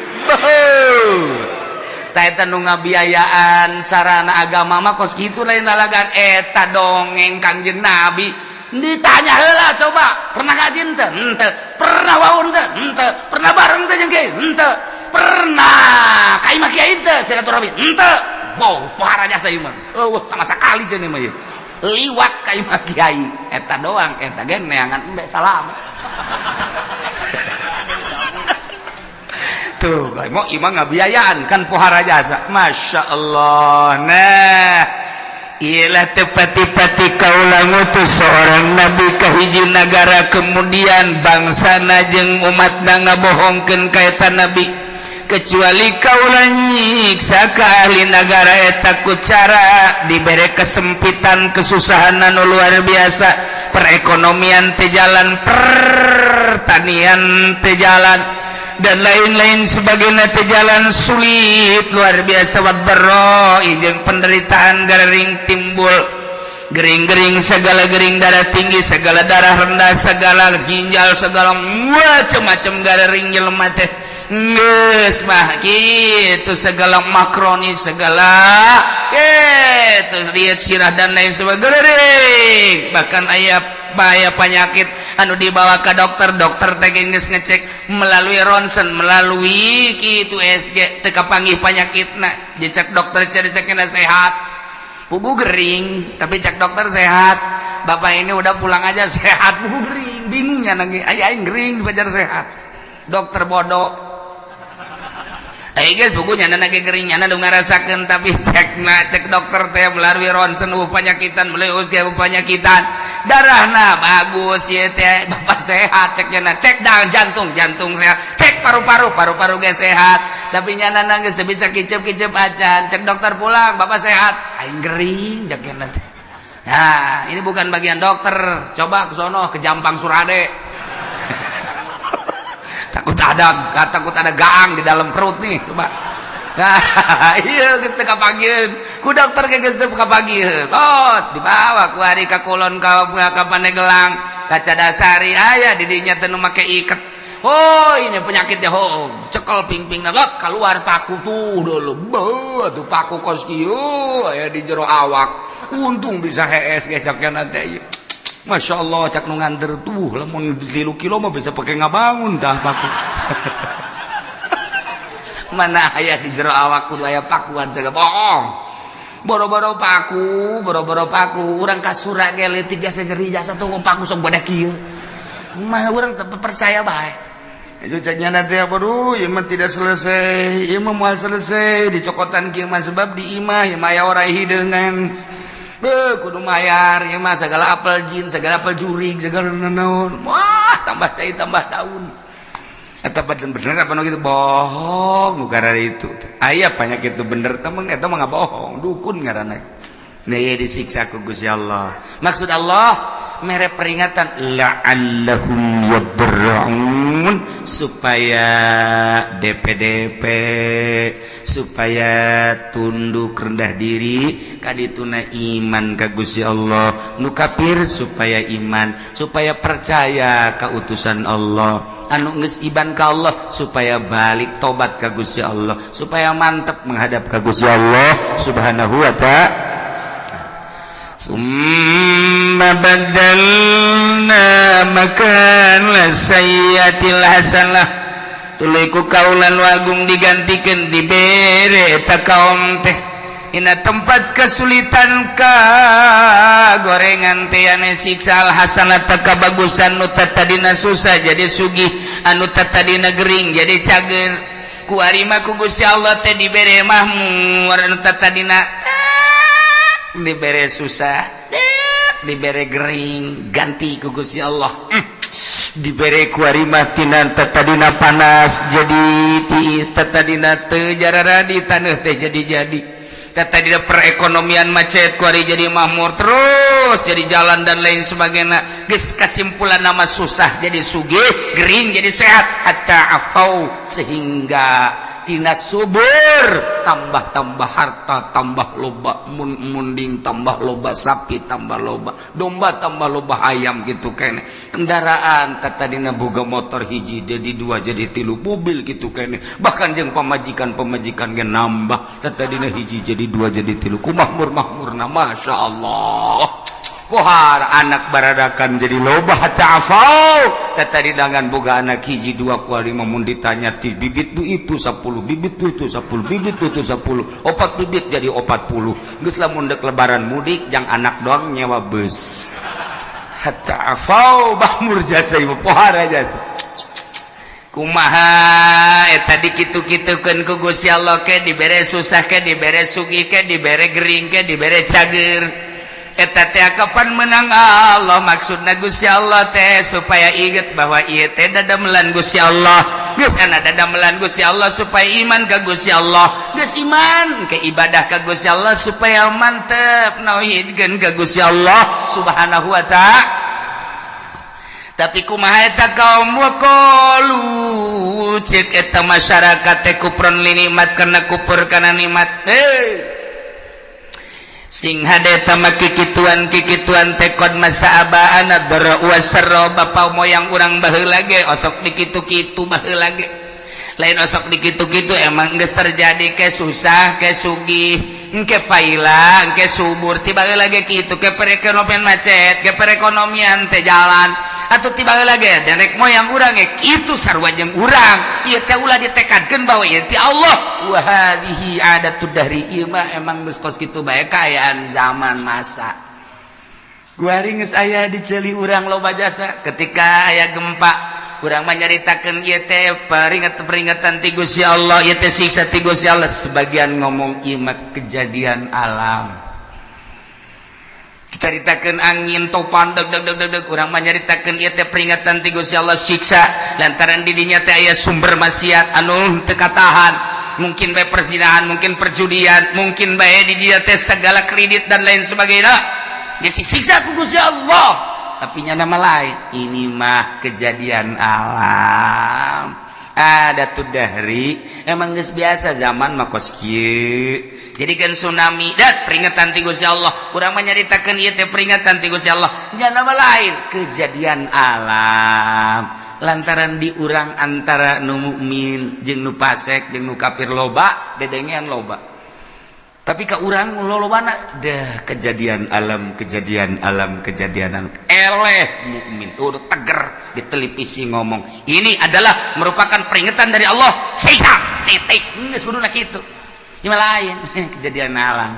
tah eta nu ngabiayaan sarana agama mah kos kitu lain dalagan eta dongeng Kangjeng Nabi ditanya heula coba pernah ngaji henteu henteu pernah wau henteu henteu pernah bareng teh jeung kiai henteu pernah ka imah kiai henteu silaturahmi henteu wow pohara jasa ieu mah sama sakali cenah mah ieu liwat ka imah kiai eta doang eta ge neangan embe salam tuh mau imah ngabiayaan kan pohara jasa Masya Allah nah ialah tepati-pati kaulah ngutus seorang nabi ke hiji negara kemudian bangsana jeung umatna ngabohongkeun ka eta nabi kecuali kaulah nyiksa ka ahli negara eta ku cara dibere kesempitan kesusahan anu luar biasa perekonomian teh jalan pertanian teh jalan dan lain-lain sebagainya teh jalan sulit luar biasa wadbarro jeung penderitaan garing timbul gering-gering segala gering darah tinggi segala darah rendah segala ginjal segala macam-macam garing jelema teh geus mah kitu segala makroni segala kitu diet sirah dan lain sebagainya bahkan aya penyakit anu dibawa ke dokter teh geus ngecek melalui ronsen melalui kitu SG teu kapanggih penyakitna dicek dokter cek-cekna sehat pugu gering tapi cek dokter sehat bapak ini udah pulang aja sehat pugu gering bingungnya lagi aing gering dibajar sehat dokter bodoh guys bukunya nage geringnya ngarasakeun tapi cek dokter teh melalui ronsen penyakitan meleus ge penyakitan darahna bagus ieu teh bapak sehat ceknya cek jantung sehat cek paru-paru ge sehat tapi nyana geus teu bisa kicep-kicep acan cek dokter pulang bapak sehat aing gering cekna teh. Nah ini bukan bagian dokter, coba ke sono ke Jampang Surade. takut ada gaang di dalam perut nih coba. Nah iya geus teu kapagieun ku dokter ge geus teu kapagieun dibawa ku ari ka kulon ka Pandeglang ka Cadasari aya di dinya teu nu make iket ini penyakitnya cekel ping-pingna lot keluar paku tuh dulu tuh paku kos kieu aya di jero awak untung bisa hees gesaknya nanti. Masya Allah cak nu nganter tuh lamun 3 kilo mah bisa pakai ngabangun dah paku. Mana aya di jero awak kudu aya pakuan segala bohong. Boro-boro paku urang kasura ge leutik jasa nyeri jasa tuh paku sok badak kieu. Mah urang teu percaya bae. Itu caknya nanti apa ieu mah tidak selesai, ieu mah moal selesai dicokotan kieu mah sebab di imah ieu mah aya orai hideungan. Kudu mayar ieu mah segala apel jin, segala apel jurig, segala naon. Wah, tambah cai tambah daun. Eta bener apa nu kitu bohong nu karare itu. Aya penyakit itu bener teh eta mah ngabohong, dukun ngaranna. Nah ieu disiksa ku Gusti Allah. Maksud Allah mere peringatan la'allahum yadra'un supaya DPDP supaya tunduk rendah diri kadituna iman ka Gusti Allah nu kafir supaya iman supaya percaya ka utusan Allah anu geus iban ka Allah supaya balik tobat ka Gusti Allah supaya mantep menghadap ka Gusti Allah subhanahu wa ta'ala. Summa badalna makana sayyatil hasanah tuluy ku kaulan wagung digantikeun dibere eta kaum teh ina tempat kesulitan ka gorengan teh ane siksa al hasanah kabagusan nu tadina susah jadi sugih anu tadina gering jadi cager ku ari mah ku Gusti Allah teh dibere mahmur anu tadina dibere susah dibere gering ganti ku Gusti Allah dibere ku ari mah tina tadina panas jadi tiis tadina teu jararadi taneuh teh jadi tadina perekonomian macet ku ari jadi makmur terus jadi jalan dan lain sebagainya geus kasimpulan nama susah jadi sugih gering jadi sehat hatta afau sehingga tina subur tambah harta tambah loba munding tambah loba sapi tambah loba domba tambah loba ayam gitu kene kendaraan tadina boga motor hiji jadi 2 jadi 3 mobil gitu kene bahkan jeung pamajikan ge nambah tadina hiji jadi 2 jadi 3 ku makmur-makmurna masyaallah pohar anak baradakan jadi loba hatta afau tadi dengan boga anak hiji 2 ku ari mun ditanya ti bibit itu 10 bibit itu 10 bibit itu 10 opat bibit jadi 40 geus lamun dek lebaran mudik jang anak doang nyewa bus hatta afau bahmur jasa ieu pohar jasa kumaha eta dikitu-kitukeun ku Gusti Allah ke dibere susah ke dibere sugih ke dibere gering ke dibere cager eta teh kapan menang Allah maksudna Gusti Allah teh supaya inget bahwa ieu teh dadamelan Gusti Allah geus ana dadamelan Gusti Allah supaya iman ka Gusti Allah geus iman ke ibadah ka Gusti Allah supaya mantep nauhidkeun ka Gusti Allah subhanahu wa ta'ala. Tapi kumaha eta kaum waqalu cek eta masyarakat teh kufrun linikmat kana kufur kana nikmat sing hade tamaki kikituan tekod masa abaana dara wasarra bapa moyang urang baheula ge osok dikitu-kitu baheula ge lain osok dikitu-kitu emang geus terjadi ke susah ke sugih engke paila engke subur tiba lagi kitu ke perekonomian macet ke perekonomian teh jalan atau tiba lagi derek moyang urang ge kitu sarua jeung urang ieu teh ulah ditekadkeun bahwa ieu ti Allah wa hadhihi adatud dahri ieu mah emang geus kos kitu bae kaayaan zaman masa Guaring geus aya diceli urang loba jasa ketika aya gempa urang mah nyaritakeun ieu teh peringatan ti Gusti Allah ieu teh siksa ti Gusti Allah sebagian ngomong ieu mah kejadian alam dicaritakeun angin topan deg urang mah nyaritakeun ieu teh peringatan ti Gusti Allah siksa lantaran di dinya teh aya sumber maksiat anu teu katahan mungkin bae perzinahan mungkin perjudian mungkin bae di dia teh segala kredit dan lain sebagainya dia disiksa ku Gusti Allah tapi nya nama lain ini mah kejadian alam ada tuh dahri emang geus biasa zaman mah kos kieu jadikan tsunami dat peringatan ti Gusti Allah urang mah nyaritakeun ieu teh peringatan ti Gusti Allah nya nama lain kejadian alam lantaran di urang antara nu mukmin jeung nu fasik jeung nu kafir loba dedengean loba tapi ka urang lolobana dah kejadian alam eleh mukmin udah teger di televisi ngomong ini adalah merupakan peringatan dari Allah siksa titik geus kuduna kitu ieu lain kejadian alam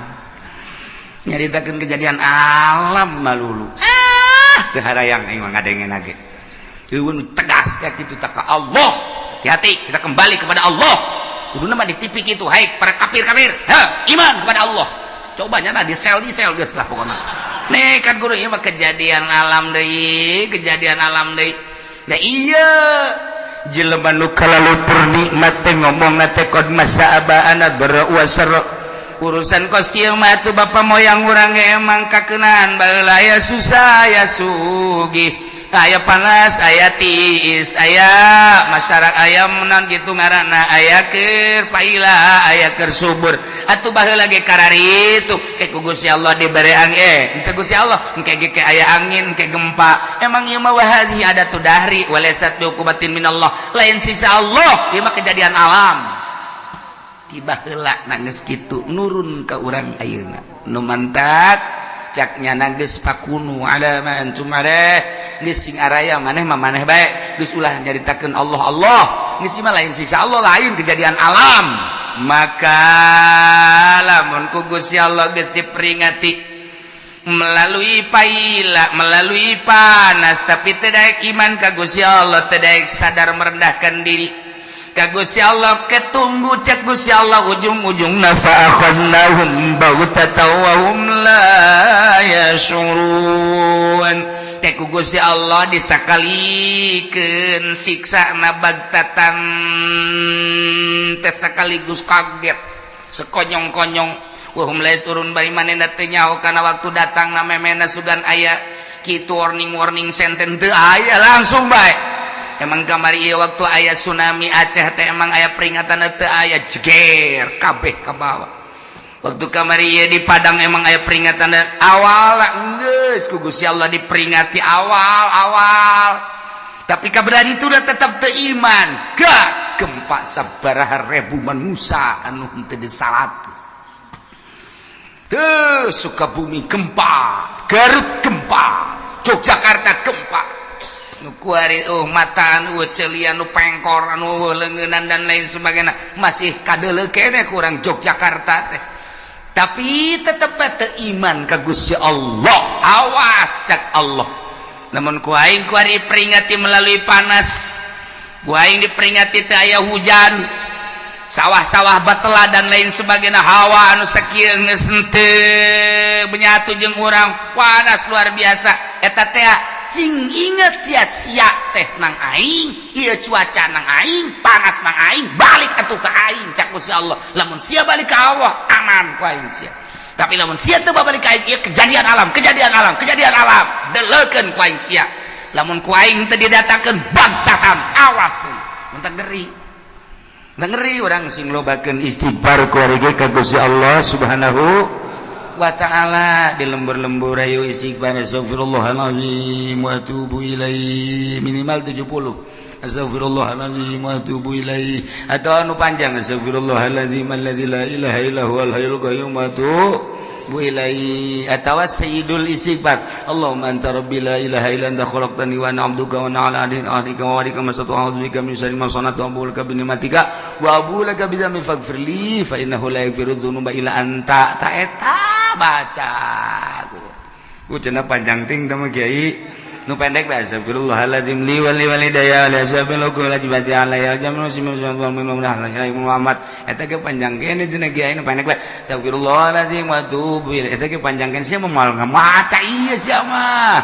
nyaritakeun kejadian alam malulu teu harayang aing mah ngadengen age eueun tegas ya kitu tak ka Allah hati-hati kita kembali kepada Allah kuduna mah di TV kitu hai para kafir iman kepada Allah coba nya di sel geus lah pokona nekat guru ieu mah kejadian alam deui da iya jelema nu kalalupur nikmat teh ngomongna teh qad masa'abana bara wasar urusan kos kieu mah tuh bapa moyang urang emang kakeunaan baheula aya susah ya sugih aya panas aya tiis aya masyarakat aya menan gitu ngaranna aya keur paila aya keur subur atuh baheula ge karari itu ke Gusti Allah dibere angin teh Gusti Allah engke ge aya angin ke gempa emang ieu mah wahadi ada tu dahri walaysat biuqubatin minallah lain siksa Allah ieu mah kejadian alam tiba heula nangis kitu nurun ka urang ayeuna nu mantak caknya nangis pakunu ada mah antum ada geus sing araya maneh mah maneh bae geus ulah nyaritakeun Allah geus mah lain siksa Allah lain kejadian alam maka lamun ku Gusti Allah geus diperingati melalui paila melalui panas tapi teu daek iman ka Gusti Allah teu daek sadar merendahkan diri ka Gusti Allah ketunggu cek Gusti Allah ujung-ujungna fa akhadnahum baghtatan wa hum la yashurun teh ku Gusti Allah disakalikeun siksana baghtatan teh sekaligus kaget sekonyong-konyong wa hum la yashurun bari manehna teu nyaho kana waktu datang na memena sugan aya kitu warning sen-sen teu aya langsung bae emang kamari ieu waktu aya tsunami Aceh teh emang aya peringatan teu aya jeger kabeh ka bawah waktu kamari ieu di Padang emang aya peringatan awal geus ku Gusti Allah diperingati awal tapi kaberani itu udah tetap teu iman gak gempa sabaraha ribu manusia anu henteu disalat teu Sukabumi gempa Garut gempa Yogyakarta gempa nu kuari mata anu celian nu pengkor anu leungeunnan dan lain sebagainya masih kadeuleu keneh kurang Yogyakarta teh tapi tetep teu iman ka Gusti Allah awas cak Allah namun ku aing kuari peringati melalui panas ku aing diperingati teu aya hujan sawah-sawah batela dan lain sebagainya hawa anu sakieu geus henteu benyatu jeung urang panas luar biasa eta teh sing inget sia-sia teh nang aing ieu cuaca nang aing panas nang aing balik atuh ka aing cak Gusti Allah lamun sia balik ka Allah aman ku aing sia tapi lamun sia teu balik ka aing ieu kejadian alam deleukeun ku aing sia lamun ku aing teu didatakeun bagtatan awas tuh mentak ngeri urang sing lobakeun istighfar keluarga ka Gusti Allah Subhanahu wa ta'ala di lembur-lembur ayo istighfar astagfirullahalazim wa atubu ilaihi minimal 70 astagfirullahalazim wa atubu ilaihi atau anu panjang astagfirullahalazim allazi la ilaha illa huwal hayyul qayyum wa atubu ilaihi atau sayyidul istighfar Allahumma anta rabbi la ilaha illa anta khalaqtani wa ana 'abduka wa ana 'ala ahdika wa wa'dika masata'tu a'udzu bika min syarri ma sana'tu wa a'udzu bika bi ni'matika wa a'udzu bika bi dzambi faghfirli fa innahu la yaghfiru dzunuba illa anta ta eta baca cenah panjang ting teh mah Kiai nu pendek dah astagfirullahaladzim li wali walidayya la sabil la jibati alayya jamu simu Muhammad eta ge panjang kene cenah Kiai nu pendek lah astagfirullahaladzim wa tubu eta ge panjang kene sia moal ngamaca ieu sia mah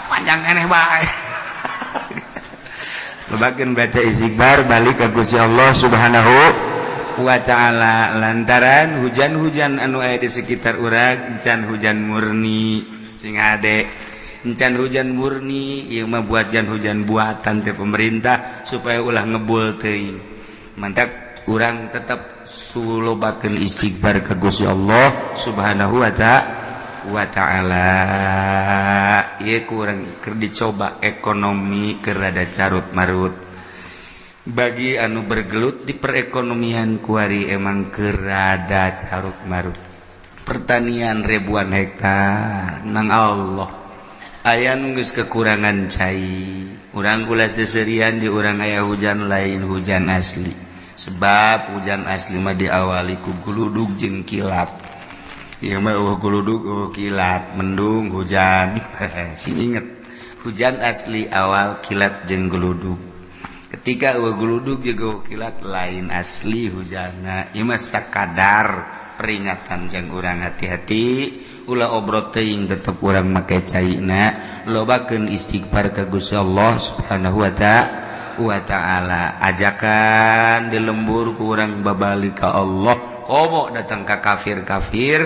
panjang keneh bae lobakeun baca istighfar balik ka Gusti Allah Subhanahu wa ta'ala lantaran hujan-hujan anu aya di sekitar urang encan hujan murni sing ade encan hujan murni ieu mah hujan buatan teh pemerintah supaya ulah ngebul teuing mantap urang tetep sulobakeun istighfar ka Gusti Allah Subhanahu wa ta'ala ieu kurang keur dicoba ekonomi keur rada carut marut bagi anu bergelut di perekonomian kuari emang kerada carut marut pertanian ribuan hektar nang Allah aya nu geus kekurangan cai urang kula seserian di urang aya hujan lain hujan asli sebab hujan asli mah diawali ku guludug jeung kilat ieu mah guludug kilat mendung hujan sing inget hujan asli awal kilat jeung guludug ketika geludug juga kilat lain asli hujana ieu mah sakadar peringatan jeung urang hati-hati ulah obrot teuing tetep urang make caina lobakeun istighfar ka Gusti Allah Subhanahu wa ta'ala ajakan di lembur ku urang babalik ka Allah komo datang ka kafir-kafir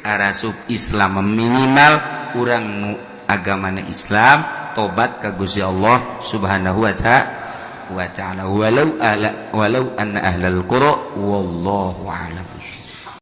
arasub Islam minimal urang nu agamana Islam tobat ka Gusti Allah Subhanahu wa ta'ala walau anna ahlal qura wallahu a'lam.